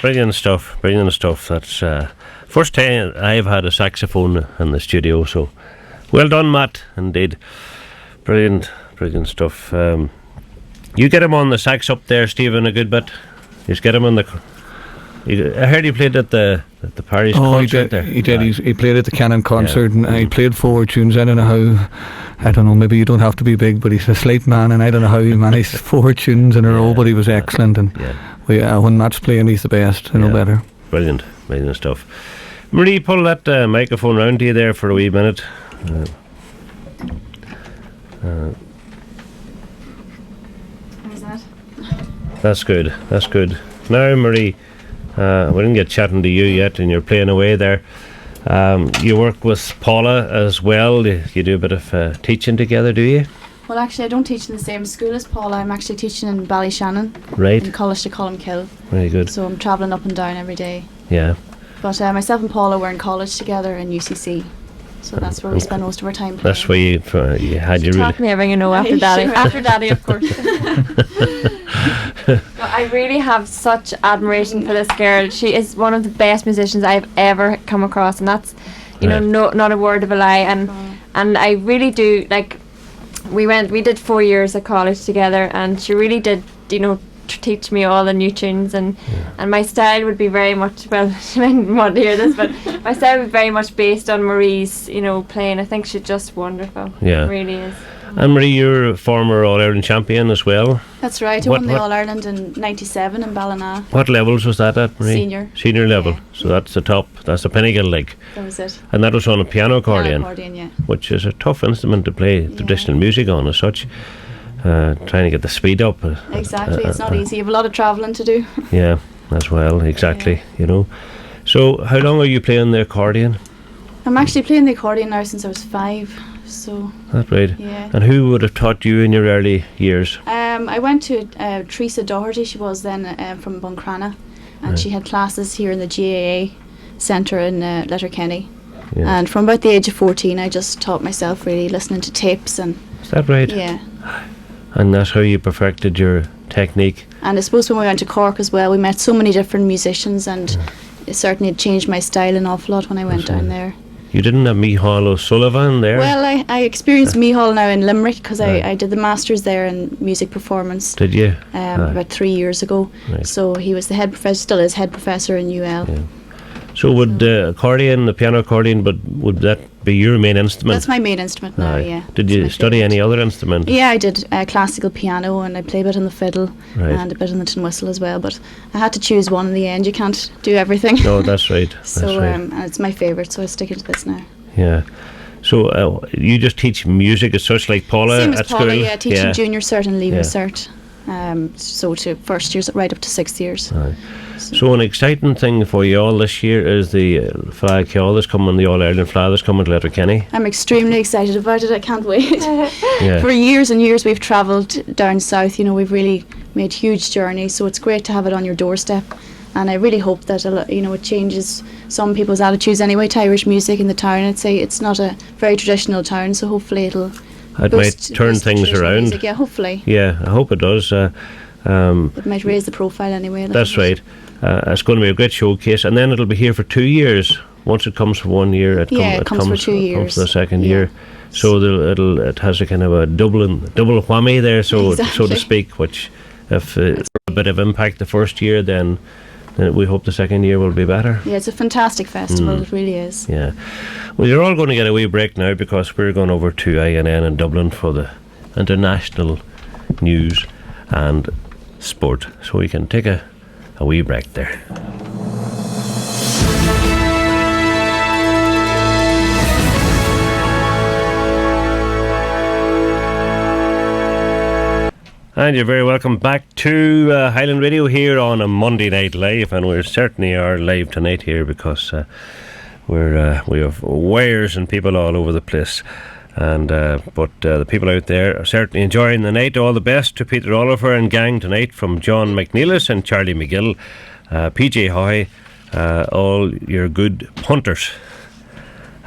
Brilliant stuff. That's first time I've had a saxophone in the studio, so well done, Matt. Indeed, brilliant stuff. You get him on the sax up there, Stephen, a good bit. You just get him on the. I heard he played at the parish concert there. He did. He played at the Canon concert, and he played 4 tunes. I don't know how. I don't know. Maybe you don't have to be big, but he's a slight man, and I don't know how he managed 4 tunes in a row. But he was excellent, and when Matt's playing, he's the best. I know better. Brilliant stuff. Marie, pull that microphone round to you there for a wee minute. How's that? That's good. Now, Marie, we didn't get chatting to you yet, and you're playing away there. You work with Paula as well. You do a bit of teaching together, do you? Well, actually, I don't teach in the same school as Paula. I'm actually teaching in Ballyshannon, right? In College to Colmkill. Very good. So I'm travelling up and down every day. Yeah. But myself and Paula were in college together in UCC. So that's where we spend most of our time playing. That's where you had your really... Taught me everything you know after Daddy. Sure. After Daddy, of course. I really have such admiration for this girl. She is one of the best musicians I've ever come across, and that's, you know, not a word of a lie. And I really do, like, we did 4 years at college together, and she really did, you know, teach me all the new tunes, and my style would be very much, well, she didn't want to hear this, but my style would be very much based on Marie's, you know, playing. I think she's just wonderful. Yeah, it really is. And Marie, you're a former All-Ireland champion as well. That's right. I won the All-Ireland in '97 in Ballina. What levels was that at, Marie? Senior level. Yeah. So that's the top. That's the pinnacle, like. That was it. And that was on a piano accordion. Yeah. Which is a tough instrument to play traditional music on as such. Trying to get the speed up. Exactly. It's not easy. You have a lot of travelling to do. Yeah, as well. Exactly. You know. So how long are you playing the accordion? I'm actually playing the accordion now since I was 5. So that's right. Yeah. And who would have taught you in your early years? I went to Teresa Doherty. She was then from Buncrana, and she had classes here in the GAA centre in Letterkenny. Yeah. And from about the age of 14, I just taught myself really listening to tapes and. Is that right? Yeah. And that's how you perfected your technique. And I suppose when we went to Cork as well, we met so many different musicians, and it certainly changed my style an awful lot when I went down there. You didn't have Micheál O'Sullivan there? Well, I experienced Micheál now in Limerick, because I did the Masters there in music performance. Did you? About 3 years ago. Right. So he was the head professor, still is head professor in UL. Yeah. So would the accordion, the piano accordion, but would that be your main instrument? That's my main instrument now, yeah. Did you study any other instrument? Yeah, I did classical piano, and I play a bit on the fiddle and a bit on the tin whistle as well. But I had to choose one in the end. You can't do everything. No, that's right. So and it's my favourite, so I stick to this now. Yeah. So you just teach music as such, like Paula Same as at Paula, school? yeah, teaching junior cert and leaving cert. So to first years right up to 6th years. Right. So an exciting thing for you all this year is the flag CAHILL that's coming, the All-Ireland flag that's coming to Letterkenny. I'm extremely excited about it. I can't wait. For years and years we've travelled down south. You know, we've really made huge journeys, so it's great to have it on your doorstep. And I really hope that it changes some people's attitudes anyway to Irish music in the town. I'd say it's not a very traditional town, so hopefully it might turn things around. Music. Yeah, hopefully. Yeah, I hope it does. It might raise the profile anyway. That's right. It's going to be a great showcase, and then it'll be here for 2 years. Once it comes for 1 year, it comes for 2 years. Comes for the second year. So it has a kind of a double whammy there, so to speak. Which, if it's a bit of impact the first year, then we hope the second year will be better. Yeah, it's a fantastic festival. It really is. Yeah. Well, you're all going to get a wee break now, because we're going over to INN in Dublin for the international news and sport. So we can take a wee break there. And you're very welcome back to Highland Radio here on a Monday Night Live, and we certainly are live tonight here because we have wires and people all over the place. And but the people out there are certainly enjoying the night. All the best to Peter Oliver and gang tonight from John McNeilis and Charlie McGill, PJ Hoy, all your good punters.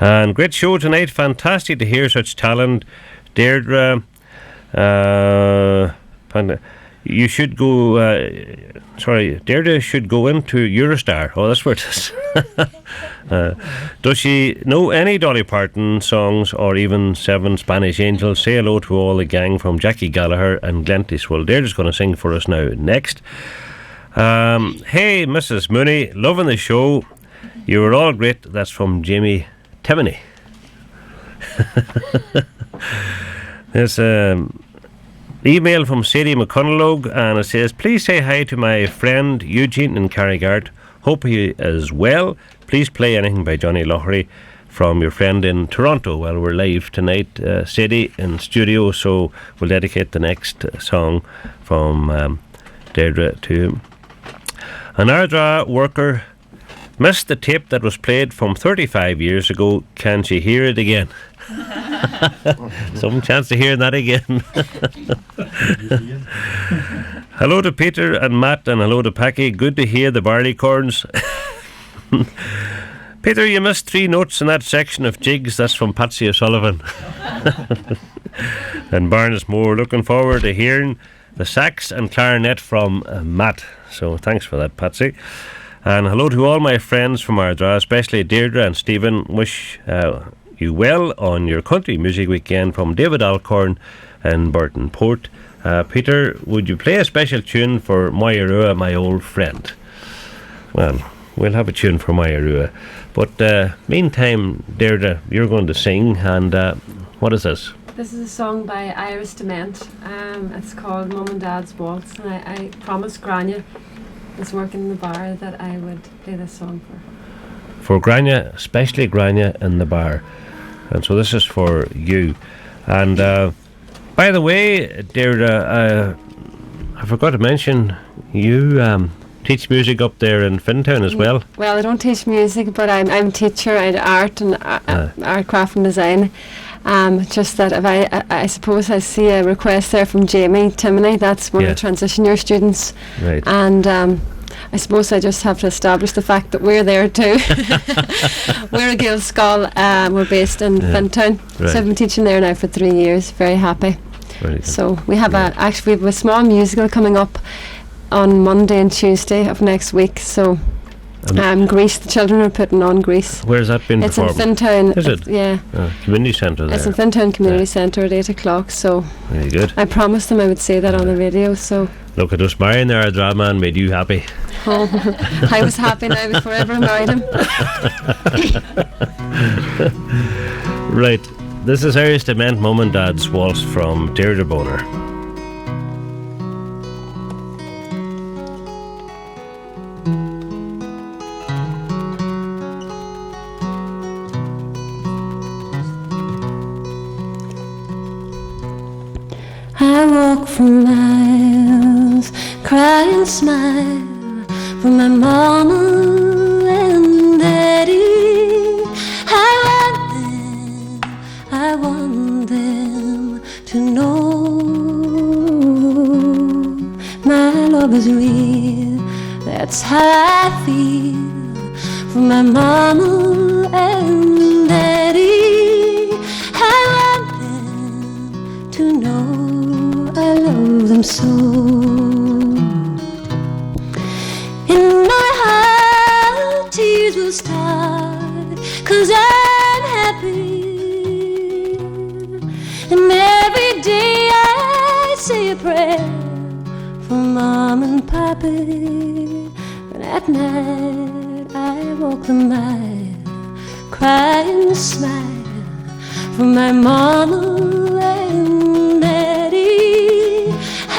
And great show tonight. Fantastic to hear such talent. Deirdre, you should go. Deirdre should go into Eurostar. Oh, that's where it is. Does she know any Dolly Parton songs or even Seven Spanish Angels? Say hello to all the gang from Jackie Gallagher and Glentis. Well, Deirdre's going to sing for us now. Next. Hey, Mrs. Mooney, loving the show. You were all great. That's from Jamie Timoney. There's email from Sadie McConalogue, and it says, please say hi to my friend Eugene in Carrigart. Hope he is well. Please play anything by Johnny Loughery from your friend in Toronto. Well, we're live tonight, Sadie, in studio, so we'll dedicate the next song from Deirdre to him. An Ardara worker missed the tape that was played from 35 years ago. Can she hear it again? Some chance to hear that again. Hello to Peter and Matt, and hello to Packie. Good to hear the barleycorns. Peter, you missed 3 notes in that section of jigs. That's from Patsy O'Sullivan. And Barnes Moore, looking forward to hearing the sax and clarinet from Matt. So thanks for that, Patsy. And hello to all my friends from Ardara, especially Deirdre and Stephen. Wish you well on your country music weekend from David Alcorn and Burton Port. Peter, would you play a special tune for Maya Rua, my old friend? Well, we'll have a tune for Maya Rua. But meantime, Deirdre, you're going to sing, and what is this? This is a song by Iris Dement. It's called Mum and Dad's Waltz, and I promised Grania, who's working in the bar, that I would play this song for her. For Grania, especially Grania in the bar. And so this is for you. And by the way, Deirdre, I forgot to mention, you teach music up there in Fintown as well. Well, I don't teach music, but I'm a teacher in art and art, craft and design. Just that if I suppose I see a request there from Jamie Timoney, that's one of the transition year students. Right. And I suppose I just have to establish the fact that we're there too. We're a Guild School. We're based in Fintown. Right. So I've been teaching there now for 3 years. Very happy. So we have we have a small musical coming up on Monday and Tuesday of next week. So Greece, the children are putting on Greece. Where's that been performed? It's in Fintown. Is it? Yeah. Community centre there. It's in Fintown Community Centre at 8 o'clock. So very good. I promised them I would say that on the radio. So look at us marrying there, our drama man made you happy. Oh, I was happy now before I ever married him. Right. This is Iris Dement, Mum and Dad's Waltz from Deirdre Boner. I walk for miles, cry and smile for my mama and daddy. I want them to know my love is real. That's how I feel for my mama and daddy. I want them to know I love them so. In my heart tears will start, 'cause I'm happy. And every day I say a prayer for Mom and Pappy. And at night I walk the mile, cry and smile for my mama and daddy. I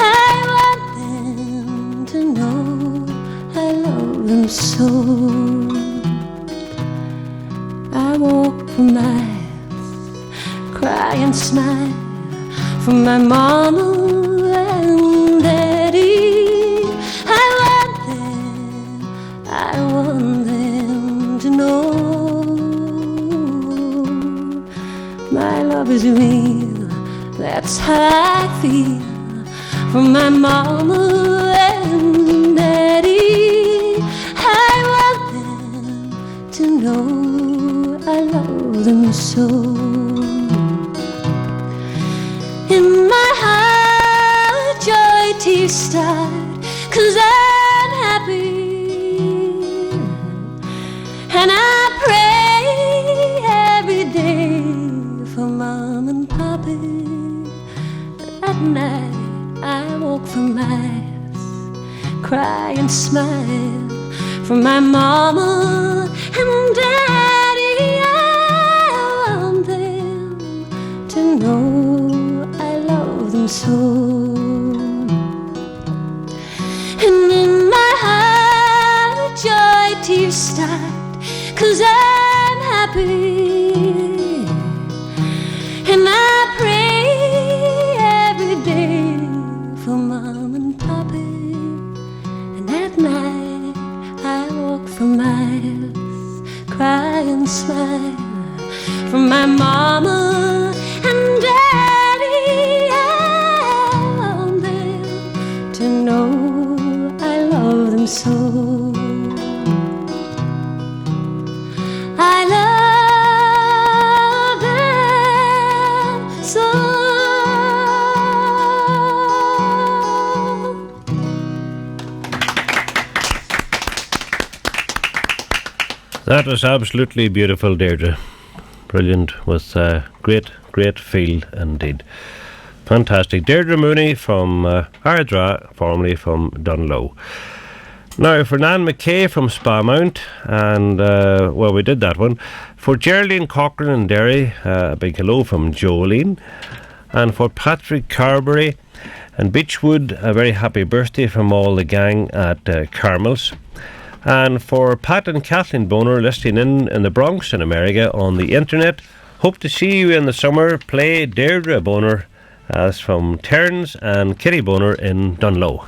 want them to know I love them so. I walk for miles, cry and smile for my mama and daddy. I want them to know my love is real. 'cause I'm happy. And I pray every day for Mom and Pappy. At night I walk for miles, cry and smile for my mama and daddy. I want them to know I love them so. And in my heart joy tears start, 'cause I'm happy. And I pray every day for Mom and Pappy. And at night I walk for miles, cry and smile for my mama and daddy. I want them to know I love them so. I love them so. That was absolutely beautiful, Deirdre. Brilliant, with great feel indeed. Fantastic. Deirdre Mooney from Ardara, formerly from Dunlow. Now for Nan McKay from Spa-Mount, and well, we did that one. For Geraldine Cochran in Derry, a big hello from Jolene. And for Patrick Carberry and Beechwood, a very happy birthday from all the gang at Carmel's. And for Pat and Kathleen Boner listening in the Bronx in America on the internet, hope to see you in the summer. Play Deirdre Boner as from Terns and Kitty Boner in Dunlow.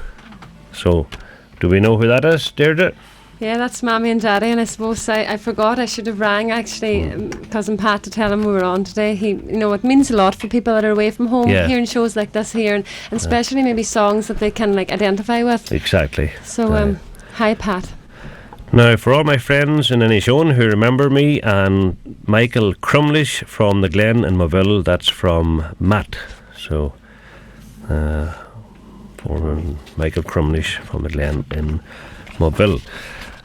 So, do we know who that is, Deirdre? Yeah, that's Mommy and Daddy, and I suppose I forgot I should have rang actually cousin Pat to tell him we were on today. He, you know, it means a lot for people that are away from home, hearing shows like this here, and especially maybe songs that they can like identify with. Exactly. So, hi Pat. Now, for all my friends in Inishowen who remember me, and Michael Crumlish from the Glen in Moville, that's from Matt. So, for Michael Crumlish from the Glen in Moville.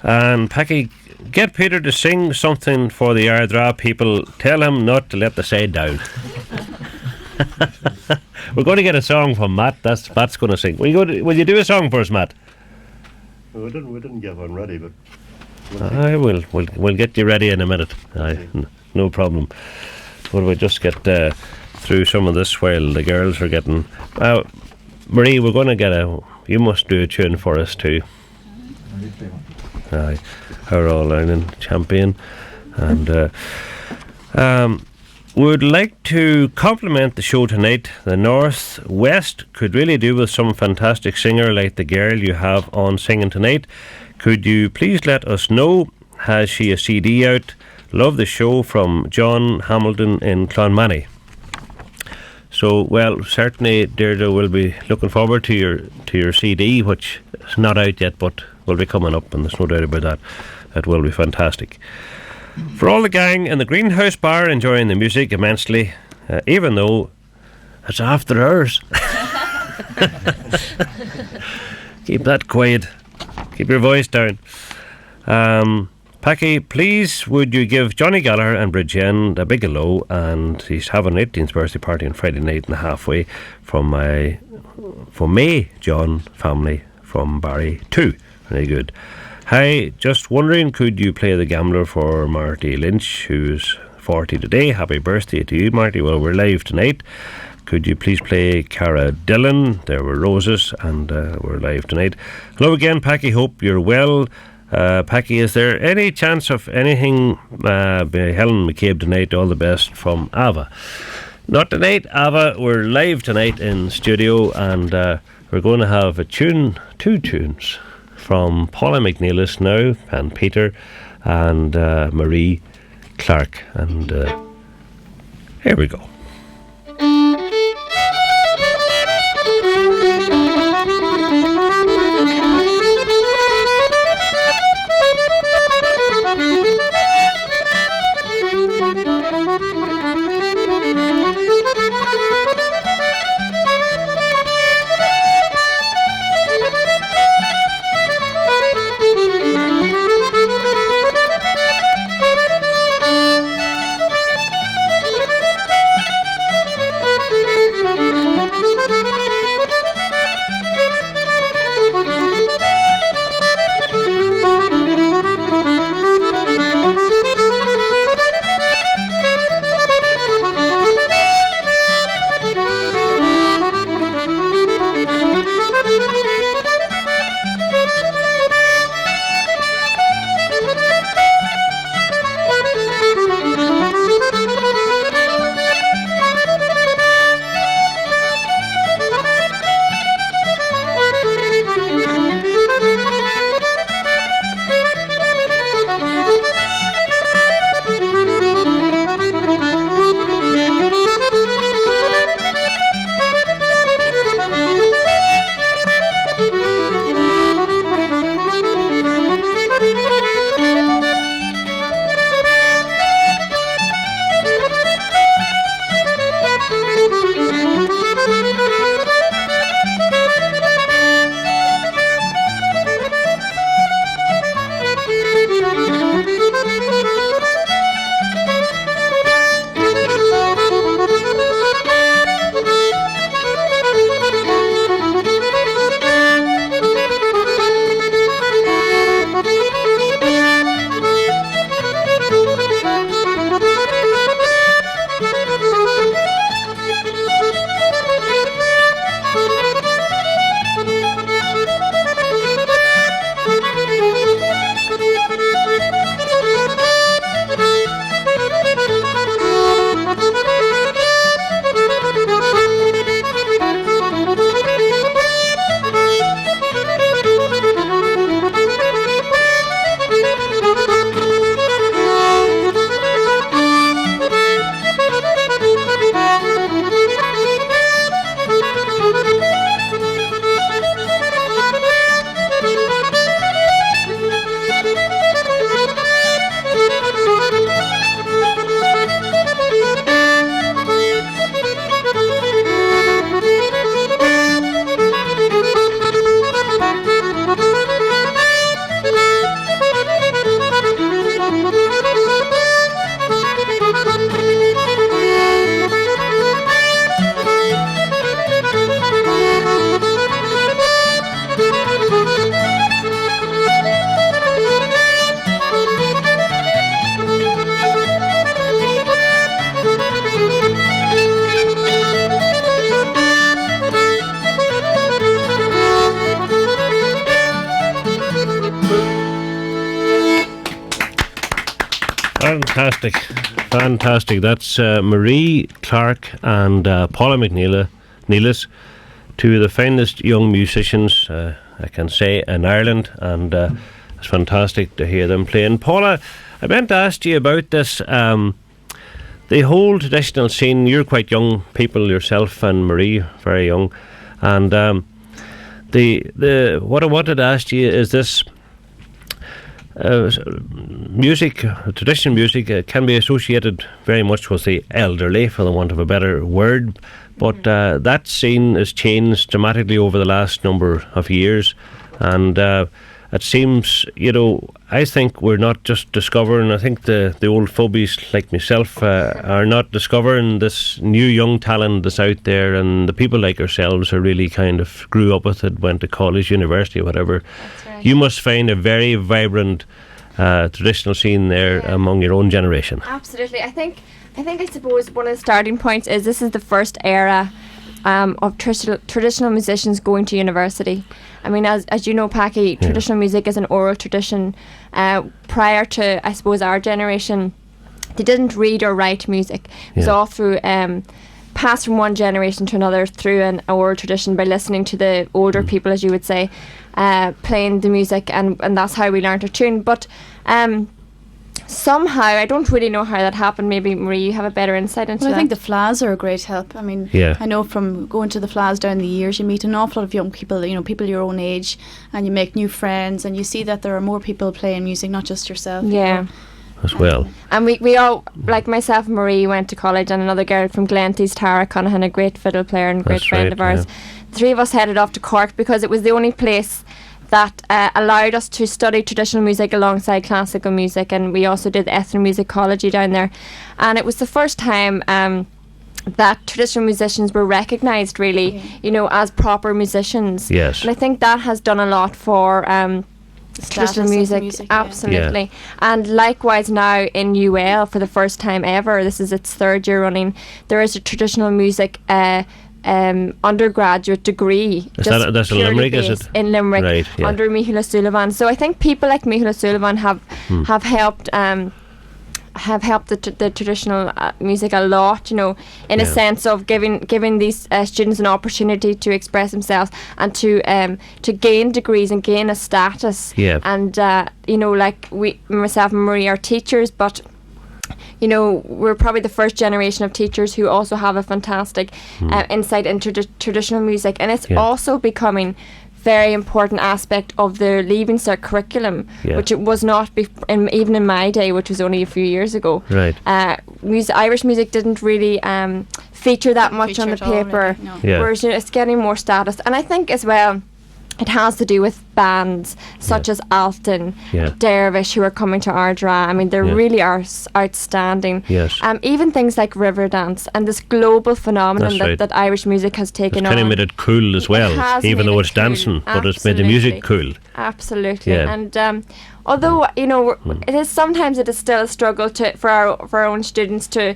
And Packie, get Peter to sing something for the Ardara people. Tell him not to let the side down. We're going to get a song from Matt. Matt's going to sing. Will you do a song for us, Matt? Well, we didn't get one ready, but we'll get you ready in a minute. No problem. Well, we just get through some of this while the girls are getting. Marie, we're going to get you must do a tune for us too. Aye, our All-Ireland champion, and would like to compliment the show tonight. The North West could really do with some fantastic singer like the girl you have on singing tonight. Could you please let us know? Has she a CD out? Love the show, from John Hamilton in Clonmany. So, well, certainly Deirdre will be looking forward to your CD, which is not out yet, but will be coming up, and there's no doubt about that. It will be fantastic. For all the gang in the Greenhouse Bar enjoying the music immensely, even though it's after hours. Keep that quiet. Keep your voice down. Packie, please would you give Johnny Gallagher and Bridget a big hello, and he's having an 18th birthday party on Friday night in the Halfway from me, John family from Barry too. Very good. Hi, just wondering, could you play The Gambler for Marty Lynch, who's 40 today? Happy birthday to you, Marty. Well, we're live tonight. Could you please play Cara Dillon? There Were Roses, and we're live tonight. Hello again, Packie. Hope you're well. Packie, is there any chance of anything by Helen McCabe tonight? All the best from Ava. Not tonight, Ava. We're live tonight in studio, and we're going to have two tunes from Paula McNeilis now, and Peter, and Marie Clark, and here we go. Fantastic. That's Marie, Clarke and Paula NELIS, two of the finest young musicians I can say in Ireland, and it's fantastic to hear them playing. Paula, I meant to ask you about this, the whole traditional scene. You're quite young people yourself, and Marie, very young, and the what I wanted to ask you is this. Music, traditional music, can be associated very much with the elderly, for the want of a better word, but that scene has changed dramatically over the last number of years, and it seems, I think we're not just discovering, I think the old phobies like myself are not discovering this new young talent that's out there, and the people like ourselves are really kind of grew up with it, went to college, university, whatever. That's right. You must find a very vibrant traditional scene there among your own generation. Absolutely. I suppose one of the starting points is this is the first era of traditional musicians going to university. I mean, as you know, Packie, traditional music is an oral tradition. Prior to, I suppose, our generation, they didn't read or write music. It was all through passed from one generation to another through an oral tradition by listening to the older people, as you would say, playing the music, and that's how we learned our tune. But somehow, I don't really know how that happened. Maybe, Marie, you have a better insight into that. I think the FLAs are a great help. I mean, I know from going to the FLAs down the years, you meet an awful lot of young people, people your own age, and you make new friends, and you see that there are more people playing music, not just yourself. Yeah. As well. And we all, like myself and Marie, went to college, and another girl from Glenties, Tara Conahan, a great fiddle player and great friend of ours. The three of us headed off to Cork because it was the only place that allowed us to study traditional music alongside classical music, and we also did ethnomusicology down there, and it was the first time that traditional musicians were recognised really, as proper musicians. Yes. And I think that has done a lot for traditional music, absolutely. And likewise now in UL, for the first time ever, this is its third year running, there is a traditional music undergraduate degree. That's in Limerick, is it? In Limerick, right, under Micheál O'Sullivan. So I think people like Micheál O'Sullivan have helped the traditional music a lot, in a sense of giving these students an opportunity to express themselves and to gain degrees and gain a status. Yeah. And like myself and Marie are teachers, but we're probably the first generation of teachers who also have a fantastic insight into traditional music, and it's also becoming very important aspect of the Leaving Cert curriculum, which it was not even in my day, which was only a few years ago. Right. Irish music didn't really feature that much on the paper, whereas it's getting more status. And I think as well, it has to do with bands such as Alton, Dervish, who are coming to Ardara. I mean, they really are outstanding. Yes. Even things like Riverdance and this global phenomenon that Irish music has taken on. It's kind of made it cool as well, even though it's dancing, but it's made the music cool. Absolutely. Yeah. And although, it is still a struggle for our own students to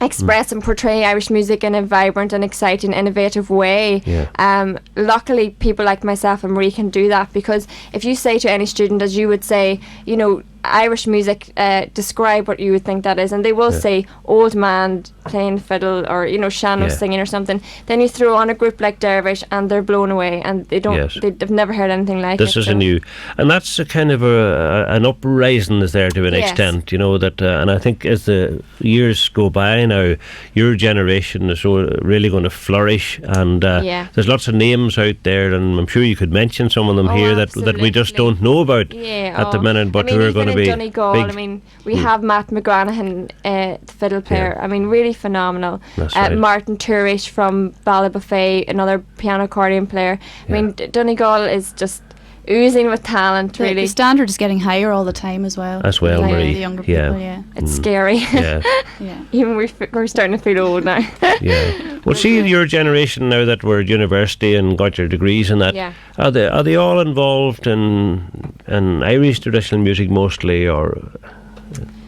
express and portray Irish music in a vibrant and exciting, innovative way. Luckily, people like myself and Marie can do that, because if you say to any student, as you would say, Irish music, describe what you would think that is, and they will say old man playing fiddle, or Shannon singing or something. Then you throw on a group like Dervish and they're blown away, and they've never heard anything like this. This is a new, and that's a kind of an uprising is there to an extent, that and I think as the years go by now, your generation is really going to flourish, and there's lots of names out there, and I'm sure you could mention some of them here that we just don't know about at the minute, but who are going to be Donegal, big. I mean, we have Matt McGranahan, the fiddle player. I mean, really phenomenal. Martin Turish from Ballybuffet, another piano accordion player. I mean, Donegal is just oozing with talent, really. The standard is getting higher all the time as well. Marie. The younger people, It's scary. Even we're starting to feel old now. Well, see, your generation now that we're at university and got your degrees and that, are they all involved in Irish traditional music mostly, or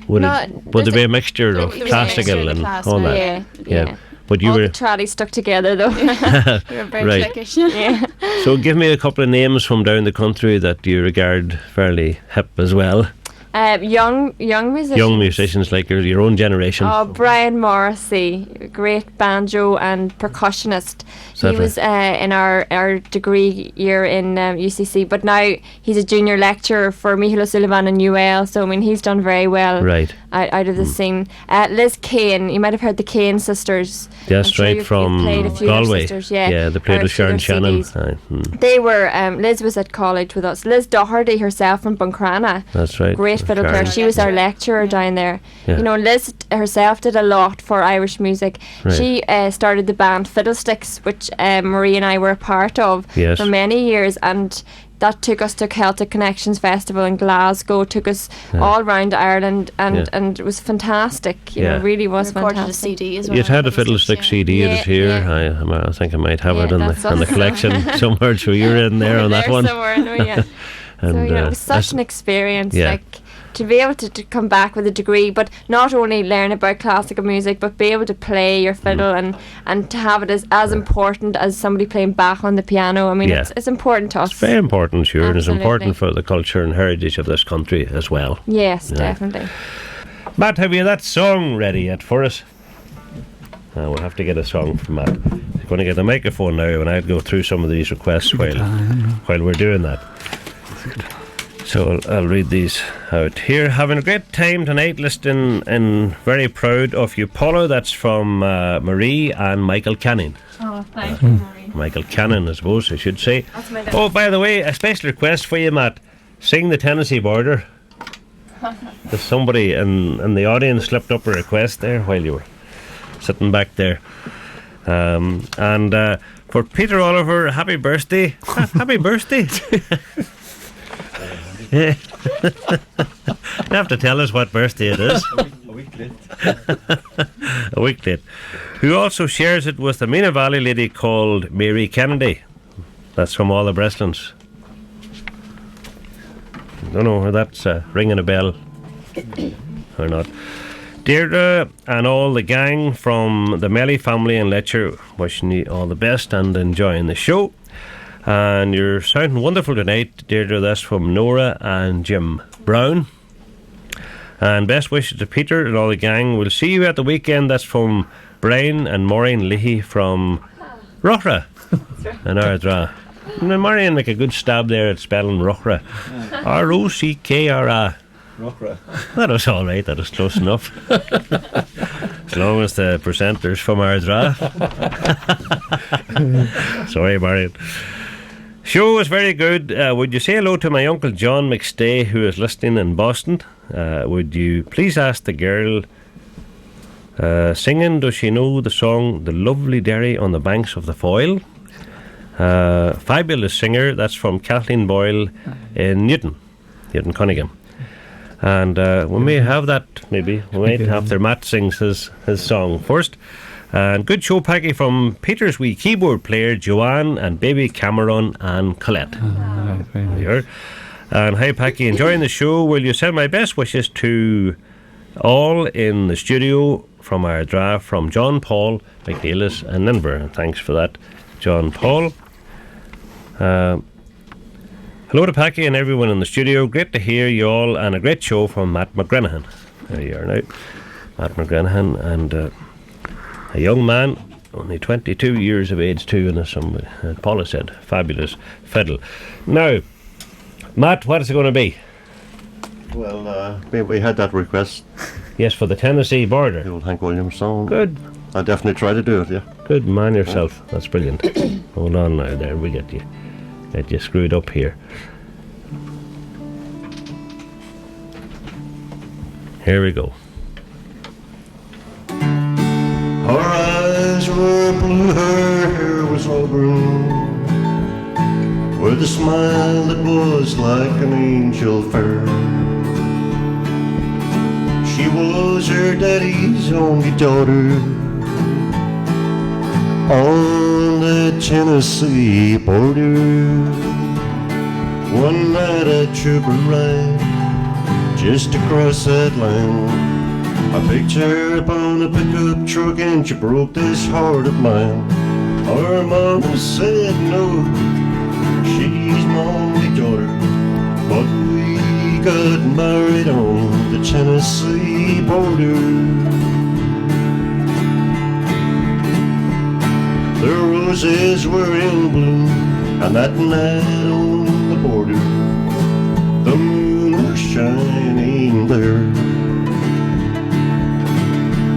would there be a mixture of classical and all that? But you all were the tradies stuck together, though. We were very cliquish. So give me a couple of names from down the country that you regard fairly hip as well. Young musicians. Young musicians like your own generation. Oh, Brian Morrissey, great banjo and percussionist. He was in our degree year in UCC, but now he's a junior lecturer for Micheál O'Sullivan and UL, so I mean he's done very well out of the scene. Liz Kane, you might have heard the Kane sisters. That's right, from Galway. Sisters, yeah, they played with Sharon Shannon. They were, Liz was at college with us. Liz Doherty herself from Buncrana. That's right. Great fiddle player. She was our lecturer down there. Yeah. You know, Liz herself did a lot for Irish music. Right. She started the band Fiddlesticks, which Marie and I were a part of for many years, and that took us to Celtic Connections Festival in Glasgow, took us all around Ireland, and it was fantastic. You know, it really was recorded fantastic. a CD as well. You'd had a Fiddlestick CD, it is here. I think I might have it in the collection somewhere, so you're in there on that one. Somewhere, and, so it was such an experience, like to be able to come back with a degree, but not only learn about classical music, but be able to play your fiddle and to have it as important as somebody playing Bach on the piano. I mean, it's important to us. It's very important, sure, and it's important for the culture and heritage of this country as well. Yes, definitely. Matt, have you that song ready yet for us? We'll have to get a song from Matt. He's going to get the microphone now, and I'll go through some of these requests while we're doing that. So I'll read these out here. Having a great time tonight listening, and very proud of you, Paula. That's from Marie and Michael Cannon. Oh, thank you, Marie. Michael Cannon, I suppose I should say. Oh, by the way, a special request for you, Matt. Sing the Tennessee Border. There's somebody in the audience slipped up a request there while you were sitting back there. And for Peter Oliver, happy birthday. Happy birthday. You have to tell us what birthday it is. A week late. A week late. Who also shares it with a Meena Valley lady called Mary Kennedy. That's from all the Breslins. Don't know if that's ringing a bell or not. Deirdre and all the gang from the Melly family in Letcher, wishing you all the best and enjoying the show. And you're sounding wonderful tonight, Deirdre. That's from Nora and Jim Brown. And best wishes to Peter and all the gang. We'll see you at the weekend. That's from Brian and Maureen Leahy from Rochra and Ardara. Maureen, like a good stab there at spelling Rochra. Rockra. Rochra. That was all right. That was close enough. As long as the presenters from Ardara. Sorry, Maureen. Show was very good. Would you say hello to my Uncle John McStay, who is listening in Boston? Would you please ask the girl singing, does she know the song The Lovely Derry on the Banks of the Foyle? Fabulous singer. That's from Kathleen Boyle in Newton Cunningham. And we may have that, maybe. We might after Matt sings his song first. And good show, Packie, from Peter's wee keyboard player, Joanne, and baby Cameron and Colette. There. And hi, Packie, enjoying the show. Will you send my best wishes to all in the studio from our draft from John Paul, McNeilis, and Ninver. And thanks for that, John Paul. Hello to Packie and everyone in the studio. Great to hear you all, and a great show from Matt McGranahan. There you are now. Matt McGranahan, and a young man, only 22 years of age too, and as Paula said, fabulous fiddle. Now, Matt, what is it going to be? Well, we had that request. Yes, for the Tennessee Border. The old Hank Williams song. Good. I'll definitely try to do it, yeah. Good man yourself. That's brilliant. Hold on now, there we get you screwed up here. Here we go. Her eyes were blue, her hair was auburn, with a smile that was like an angel fair. She was her daddy's only daughter on the Tennessee border. One night I took her ride just across that line. I picked her up on a pickup truck and she broke this heart of mine. Her mama said no, she's my only daughter, but we got married married on the Tennessee border. The roses were in bloom, and that night on the border, the moon was shining there.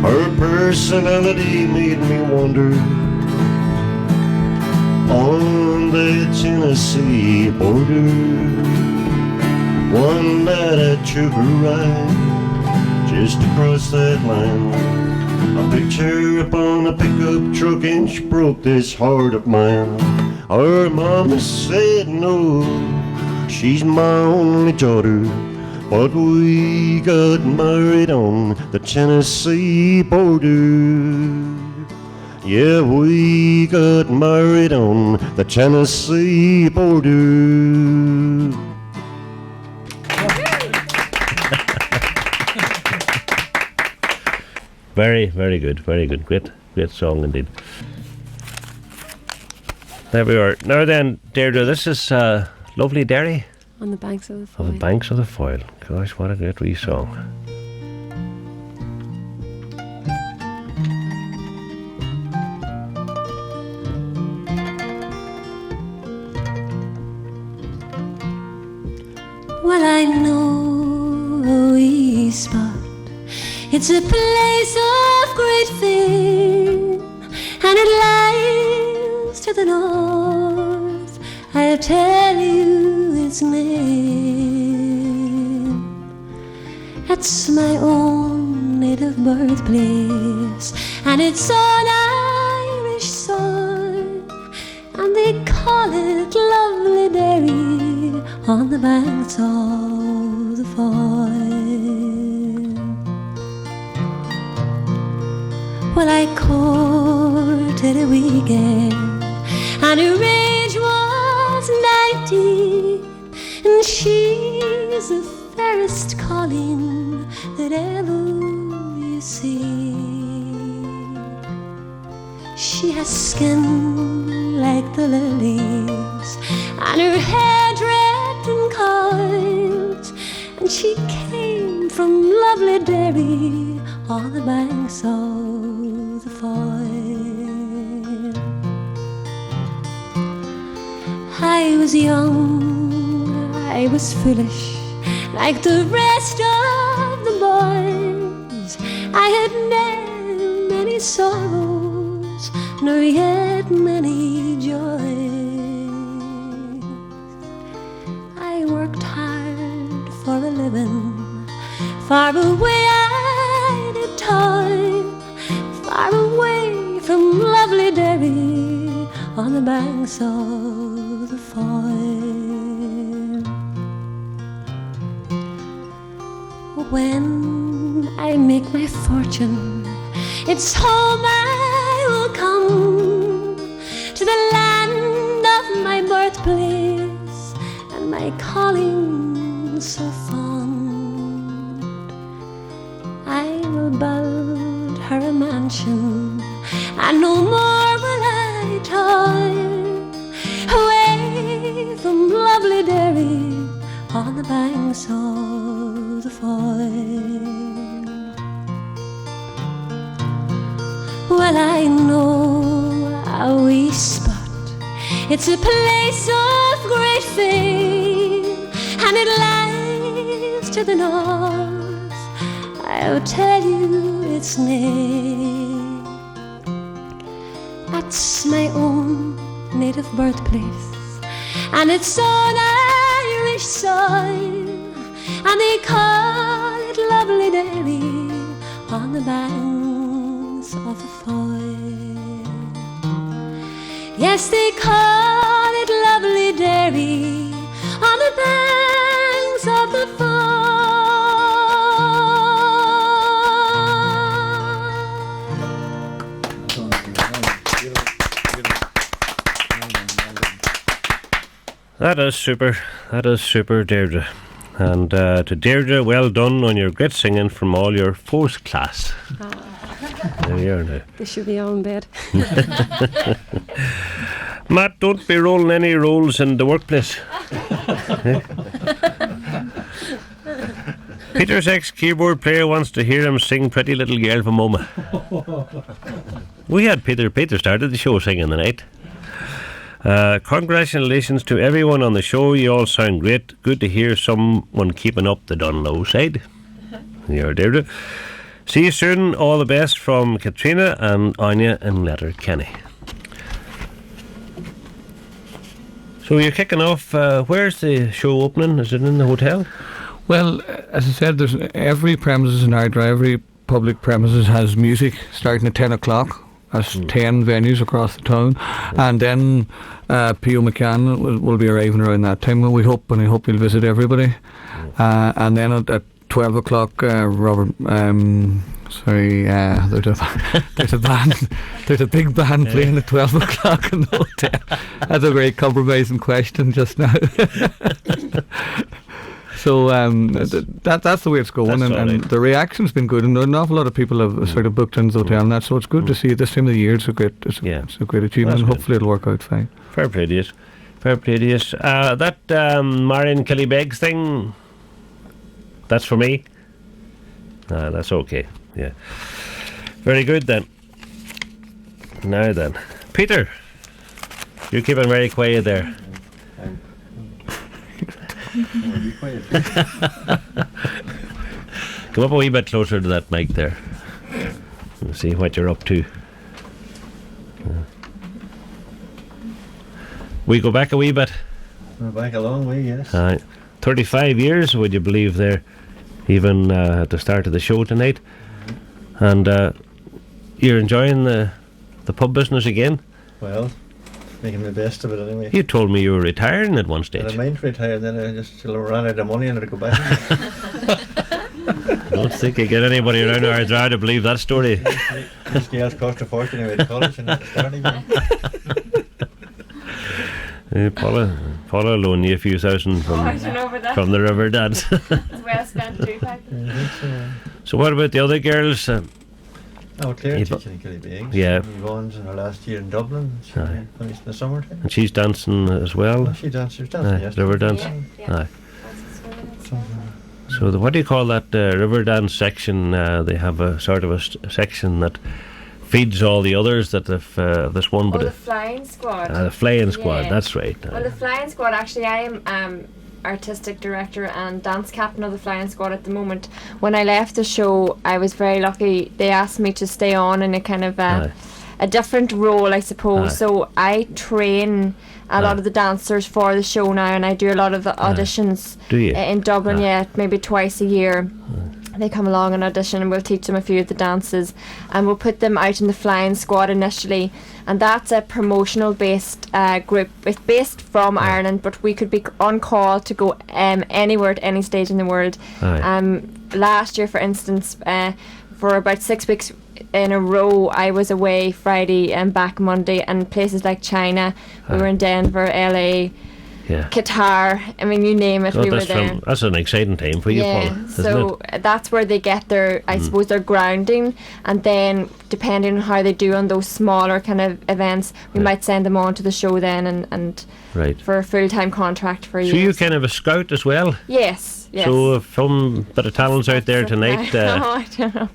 Her personality made me wonder on the Tennessee border. One night I took a ride just across that line. I picked her up on a pickup truck and she broke this heart of mine. Her mama said no, she's my only daughter, but we got married on the Tennessee border. Yeah, we got married on the Tennessee border. Very, very good, very good. Great song indeed. There we are. Now then, Deirdre, this is lovely Derry. On the banks of the Foyle. On the banks of the Foyle. Gosh, what a great wee song. Well, I know a wee spot. It's a place of great fame, and it lies to the north. I'll tell you its name. It's my own native birthplace, and it's on Irish soil, and they call it lovely Derry on the banks of the Foyle. Well, I courted a wee girl, and her age was 19, and she's the fairest colleen that ever you see. She has skin like the lilies, and her hair draped in coils, and she came from lovely Derry on the banks of the Foyle. I was young, I was foolish, like the rest of the boys. I had never many sorrows, nor yet many joys. I worked hard for a living, far away I did toil, far away from lovely Derry on the banks of the Foyle. When I make my fortune, it's home I will come, to the land of my birthplace and my calling so fond. I will build her a mansion, and no more will I toil away from lovely Derry on the banks of the Foyle. Well, I know a wee spot. It's a place of great fame, and it lies to the north. I'll tell you its name. That's my own native birthplace, and it's on Irish soil, and they call it lovely Derry on the banks of the Foyle. Yes, they call it lovely Derry on the banks of the Foyle. That is super. That is super, Deirdre. And to Deirdre, well done on your great singing from all your fourth class. There you are now. They should be all in bed. Matt, don't be rolling any rolls in the workplace. Peter's ex-keyboard player wants to hear him sing Pretty Little Girl from Moma. We had Peter started the show singing the night. Congratulations to everyone on the show. You all sound great. Good to hear someone keeping up the Dunlow side. You're Deirdre. See you soon. All the best from Katrina and Anya in Letterkenny. So you're kicking off. Where's the show opening? Is it in the hotel? Well, as I said, there's every premises in Ardara, every public premises has music starting at 10 o'clock. That's 10 venues across the town. And then P.O. McCann will be arriving around that time. I hope he'll visit everybody. And then at 12 o'clock, Robert... there's a band. There's a big band playing at 12 o'clock in the hotel. That's a very compromising question just now. So that's the way it's going, and the reaction's been good, and an awful lot of people have sort of booked into the hotel and that. So it's good to see this time of the year. It's a great achievement, and hopefully it'll work out fine. Fair play to you. That Marion Killybegs thing, that's for me. That's okay. Yeah. Very good then. Now then, Peter, you're keeping very quiet there. Come up a wee bit closer to that mic there and see what you're up to. We go back a wee bit. We're back a long way, yes. 35 years, would you believe, there, even at the start of the show tonight. And you're enjoying the pub business again? Well, making the best of it anyway. You told me you were retiring at one stage. I meant to retire, then I just ran out of money and I had to go back. I don't think you get anybody around Ardara to believe that story. This girl's cost a fortune anyway to college and starting. Paula loaned you a few thousand from the Riverdance. Well spent too, So what about the other girls? Claire teaching in Killybegs. Yeah. Yvonne's in her last year in Dublin. She finished in the summertime. And she's dancing as well? She was dancing yesterday. Riverdance? Yeah. So what do you call that Riverdance section? They have a sort of a section that feeds all the others that have this one. The flying squad. The flying squad, that's right. Well, the flying squad, actually, I am artistic director and dance captain of the flying squad at the moment. When I left the show, I was very lucky. They asked me to stay on in a kind of a different role, I suppose. So I train a lot of the dancers for the show now, and I do a lot of the auditions in Dublin, maybe twice a year. They come along and audition, and we'll teach them a few of the dances, and we'll put them out in the flying squad initially, and that's a promotional based group. It's based from Ireland, but we could be on call to go anywhere at any stage in the world. Last year, for instance, for about 6 weeks in a row, I was away Friday and back Monday, and places like China, we were in Denver, LA, Qatar, I mean, you name it, we were there. That's an exciting time for you, Paula, so that's where they get their, I suppose, their grounding, and then depending on how they do on those smaller kind of events, we might send them on to the show then and for a full-time contract for years. So you're kind of a scout as well? Yes. So if some bit of talents out there tonight,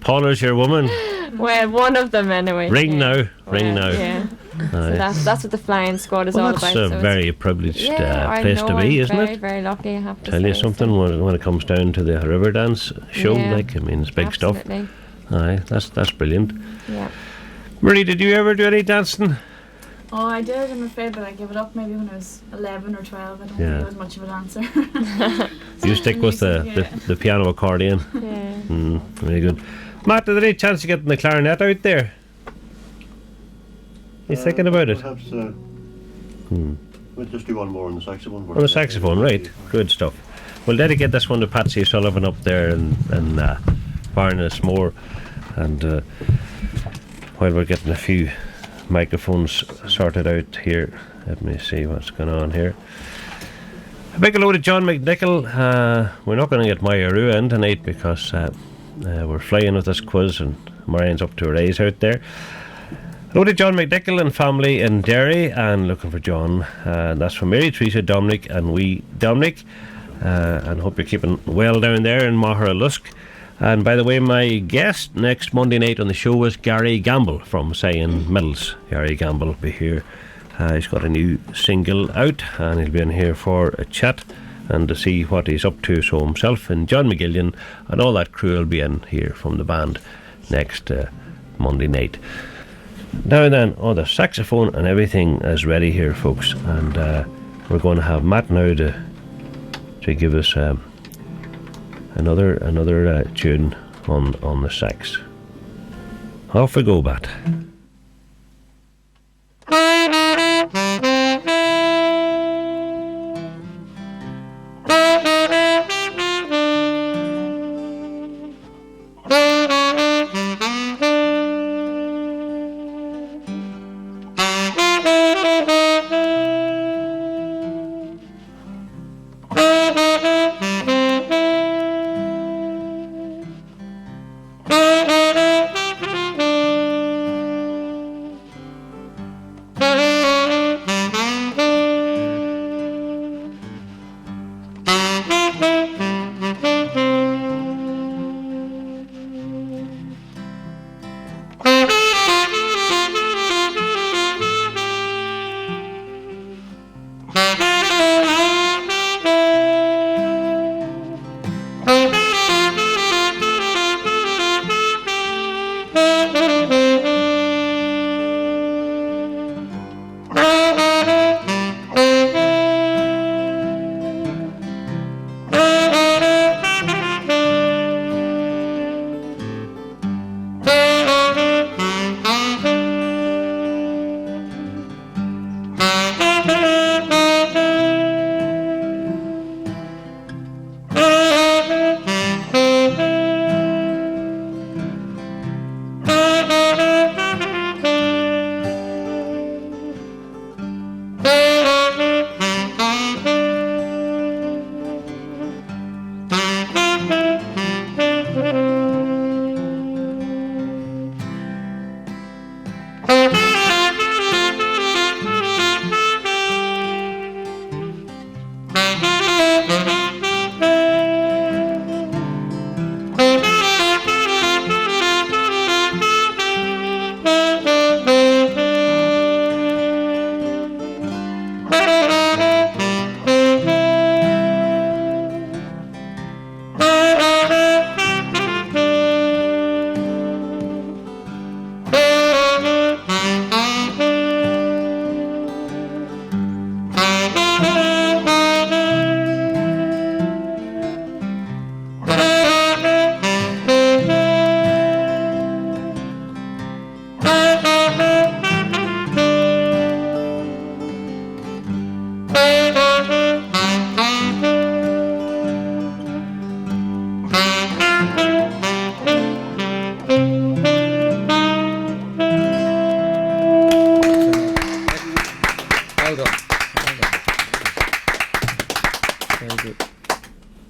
Paula's your woman. Well, one of them anyway. Ring now. Yeah. So that's what the flying squad is all about. That's a very privileged place to be, isn't it? Very, very lucky, I have to Tell say. You something when it comes down to the Riverdance show, it's big stuff. Aye, that's brilliant. Yeah. Marie, did you ever do any dancing? Oh, I did, I'm afraid, but I gave it up maybe when I was 11 or 12. I don't think I was much of a dancer. You stick with the piano accordion. Yeah. Very good. Matt, is there any chance of getting the clarinet out there? He's thinking about it. Perhaps we'll just do one more on the saxophone. On the saxophone, right. Good stuff. We'll dedicate this one to Patsy Sullivan up there in Barnesmore. And while we're getting a few microphones sorted out here, let me see what's going on here. A big hello to John McNichol. We're not going to get Maya Rue in tonight because we're flying with this quiz and Marianne's up to her eyes out there. Hello to John McNichol and family in Derry, and looking for John. That's from Mary Teresa, Dominic and wee Dominic. and hope you're keeping well down there in Mahara Lusk. And by the way, my guest next Monday night on the show is Gary Gamble from Cyan Mills. Gary Gamble will be here. He's got a new single out, and he'll be in here for a chat and to see what he's up to. So himself and John McGillian and all that crew will be in here from the band next Monday night. Now then, the saxophone and everything is ready here, folks, and we're going to have Matt now to give us another tune on the sax. Off we go, Matt.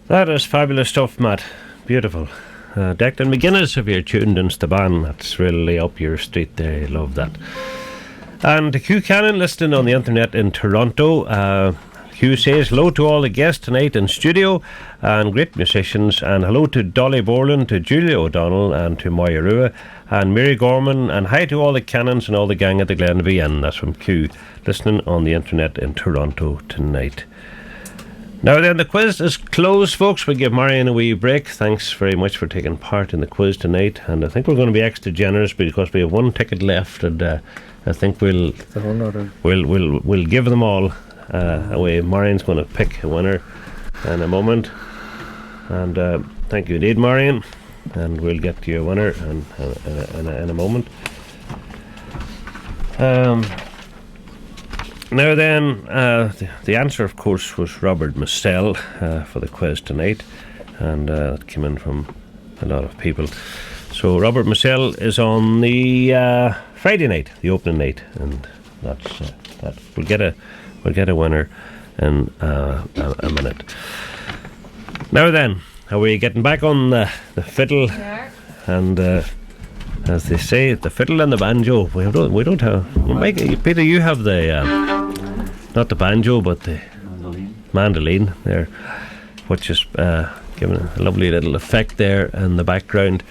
That is fabulous stuff, Matt. Beautiful. Declan McGuinness, if you're tuned into the band, that's really up your street there. Love that. And Hugh Cannon listening on the internet in Toronto. Hugh says hello to all the guests tonight in studio and great musicians, and hello to Dolly Borland, to Julia O'Donnell and to Moya Rua and Mary Gorman, and hi to all the Cannons and all the gang at the Glenview Inn. That's from Hugh listening on the internet in Toronto tonight. Now then, the quiz is closed, folks. We give Marion a wee break. Thanks very much for taking part in the quiz tonight, and I think we're going to be extra generous because we have one ticket left, and I think we'll give them all away. Marion's going to pick a winner in a moment, and thank you indeed, Marion, and we'll get you a winner in a moment. Now then, the answer, of course, was Robert Mustell for the quiz tonight, and it came in from a lot of people. So Robert Mustell is on the Friday night, the opening night, and that's that. We'll get a winner in a minute. Now then, are we getting back on the fiddle? Yeah. And as they say, the fiddle and the banjo. We don't have. Peter, you have the not the banjo, but the mandolin there. which is giving a lovely little effect there in the background.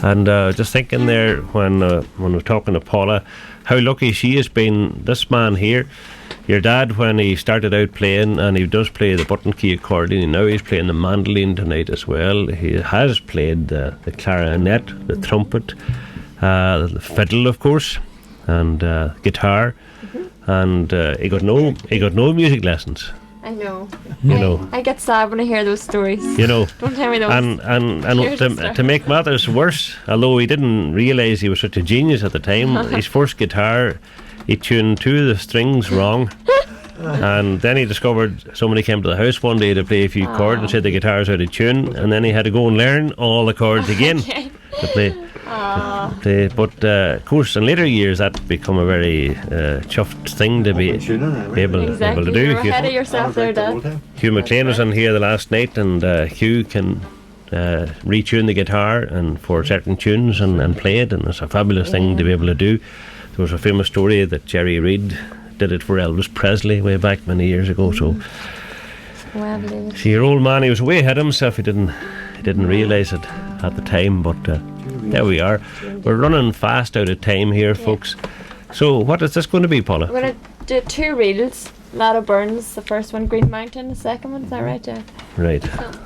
And just thinking there when we're talking to Paula, how lucky she has been. This man here, your dad, when he started out playing, and he does play the button key accordion, and now he's playing the mandolin tonight as well. He has played the clarinet, the trumpet, the fiddle, of course, and guitar. And he got no music lessons. I know. You know. I get sad when I hear those stories. You know. Don't tell me those. And to make matters worse, although he didn't realise he was such a genius at the time, his first guitar, he tuned 2 of the strings wrong. And then he discovered somebody came to the house one day to play a few chords and said the guitar's out of tune, and then he had to go and learn all the chords again to play. But of course, in later years, that become a very chuffed thing to be able to do. You're ahead of yourself there, Dad. Hugh McLean was in here the last night, and Hugh can retune the guitar and for certain tunes and play it, and it's a fabulous thing to be able to do. There was a famous story that Jerry Reed did it for Elvis Presley way back many years ago. So, see, your old man, he was way ahead of himself. He didn't realise it at the time, but there we are. We're running fast out of time here, folks. So what is this going to be, Paula? We're going to do 2 reels. Lada Burns, the first one, Green Mountain, the second one. Is that right, Jeff? Right.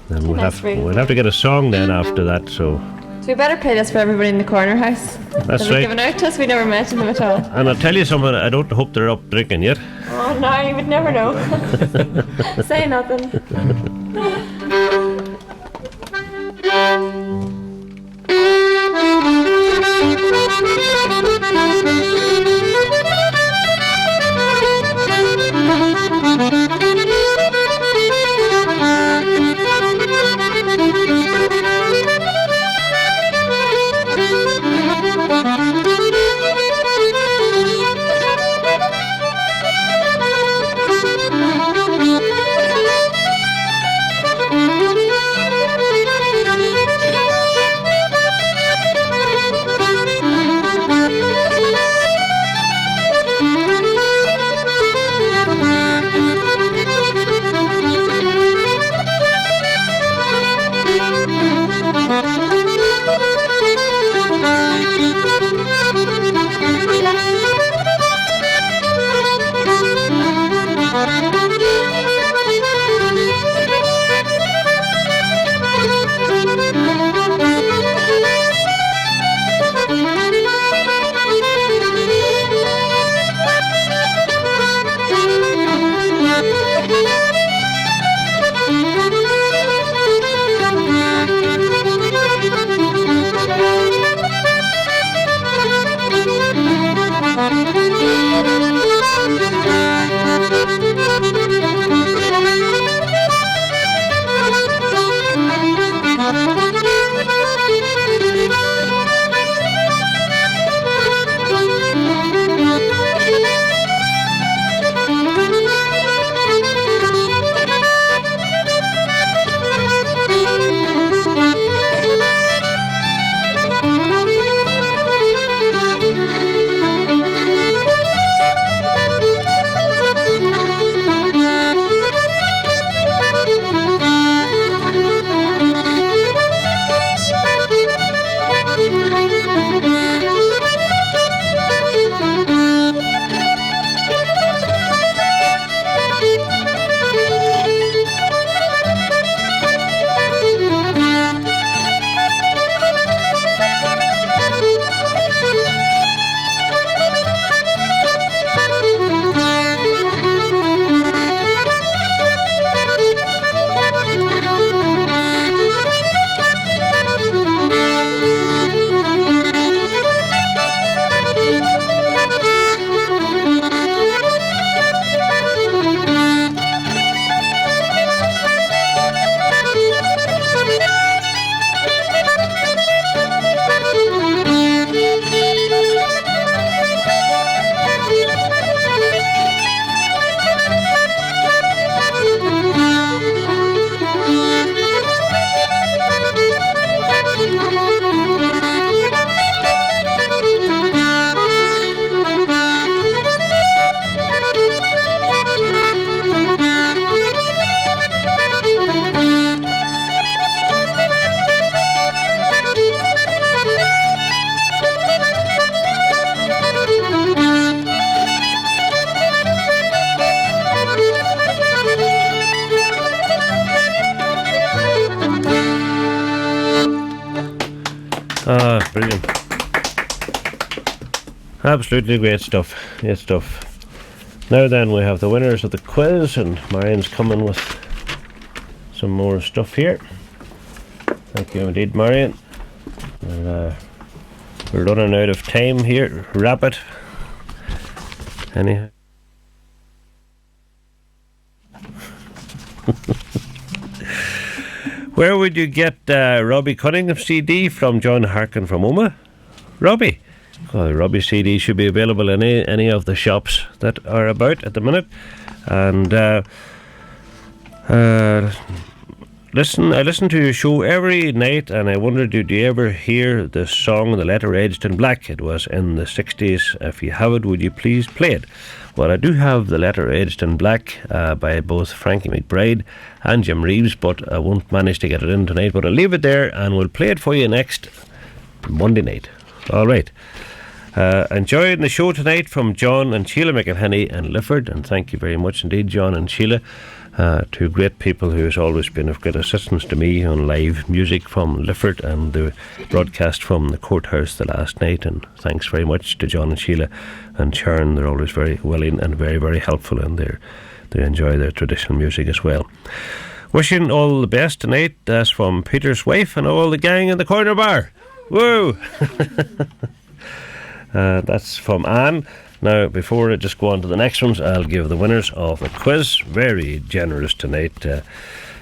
Then we'll have to get a song then after that. So we better play this for everybody in the corner house. That's right. Given out to us, we never mentioned them at all. And I'll tell you something, I don't hope they're up drinking yet. Oh no, you would never know. Say nothing. Brilliant. Absolutely great stuff. Great stuff. Now then, we have the winners of the quiz, and Marianne's coming with some more stuff here. Thank you indeed, Marianne. We're running out of time here. Wrap it. Anyhow. Where would you get Robbie Cunningham's CD from? John Harkin from Oma. Robbie. Well, Robbie CD should be available in any of the shops that are about at the minute. And I listen to your show every night, and I wondered, did you ever hear the song The Letter Edged in Black? It was in the 60s. If you have it, would you please play it? Well, I do have The Letter Edged in Black by both Frankie McBride and Jim Reeves, but I won't manage to get it in tonight. But I'll leave it there, and we'll play it for you next Monday night. All right. Enjoying the show tonight from John and Sheila McElhenney in Lifford, and thank you very much indeed, John and Sheila, two great people who has always been of great assistance to me on live music from Lifford and the broadcast from the courthouse the last night. And thanks very much to John and Sheila and Sharon. They're always very willing and very, very helpful, and they enjoy their traditional music as well. Wishing all the best tonight. That's from Peter's wife and all the gang in the corner bar. Woo! That's from Anne. Now, before I just go on to the next ones, I'll give the winners of the quiz. Very generous tonight,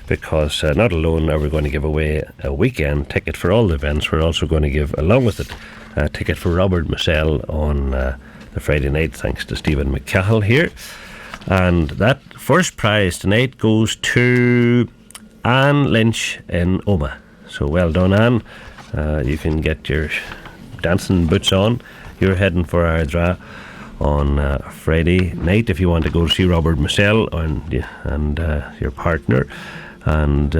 because not alone are we going to give away a weekend ticket for all the events, we're also going to give, along with it, a ticket for Robert Marcel on the Friday night, thanks to Stephen McCahill here. And that first prize tonight goes to Anne Lynch in Oma. So well done, Anne. You can get your dancing boots on. You're heading for Ardara on Friday night if you want to go see Robert Marcel and your partner. And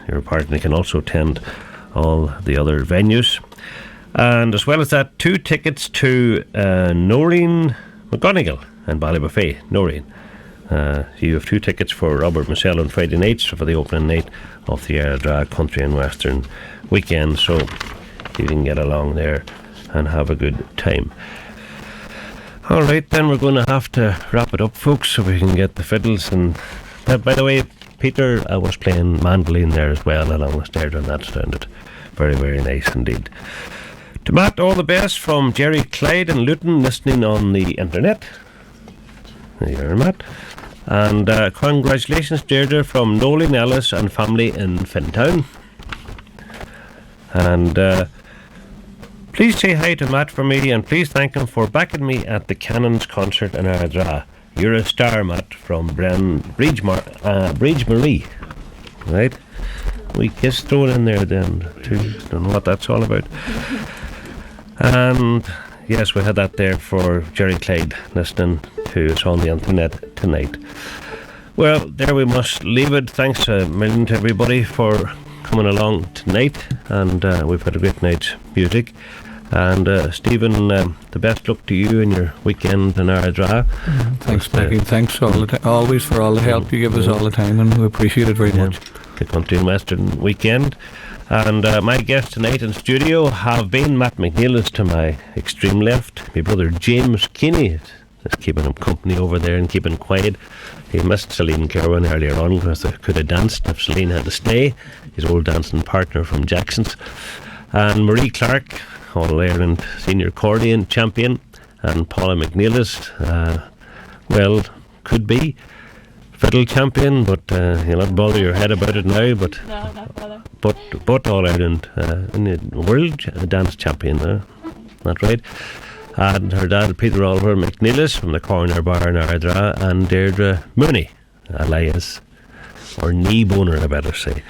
your partner can also attend all the other venues. And as well as that, 2 tickets to Noreen McGonigal in Ballybuffet. Noreen. You have 2 tickets for Robert Marcel on Friday nights for the opening night of the Ardara Country and Western weekend. So you can get along there and have a good time. Alright, then we're going to have to wrap it up, folks, so we can get the fiddles. And by the way, Peter was playing mandolin there as well along with Deirdre, and that sounded very, very nice indeed. To Matt, all the best from Jerry Clyde and Luton, listening on the internet. There you are, Matt. And congratulations, Deirdre, from Nolan, NELIS and family in Fintown. And please say hi to Matt for me, and please thank him for backing me at the Cannons concert in Ardara. You're a star, Matt, from Bridge Marie. Right? We kiss thrown in there then, too. Don't know what that's all about. And yes, we had that there for Jerry Clyde listening to us on the internet tonight. Well, there we must leave it. Thanks a million to everybody for coming along tonight, and we've had a great night's music. And Stephen, the best luck to you in your weekend in Ardara. Thanks, Packie. Thanks always for all the help you give us all the time, and we appreciate it very much. The Country and Western weekend. And my guests tonight in studio have been Matt McNeilis to my extreme left, my brother James Keeney, just keeping him company over there and keeping quiet. He missed Celine Kerwin earlier on because they could have danced if Celine had to stay, his old dancing partner from Jackson's. And Marie Clarke, All-Ireland Senior Accordion Champion, and Paula McNeilis, well, could be Fiddle Champion, but you'll not bother your head about it now, but no, not bother. But All-Ireland in the World Dance Champion, that's right. And her dad, Peter Oliver McNeilis from the Corner Bar in Ardara, and Deirdre Mooney, alias, or knee boner I better say,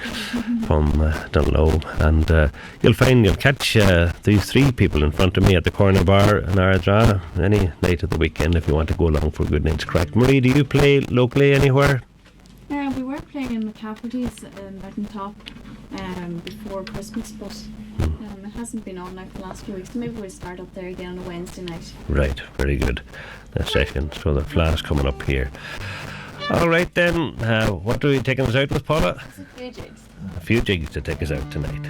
from Dunlow. And you'll catch these 3 people in front of me at the Corner Bar in Ardara any night of the weekend if you want to go along for a good night's crack. Marie, do you play locally anywhere? We were playing in McCafferty's in Mountain Top before Christmas, but it hasn't been on now for the last few weeks, so maybe we'll start up there again on a Wednesday night. Right, very good. The second, so the flash coming up here. Alright then, what are we taking us out with, Paula? A few jigs. A few jigs to take us out tonight.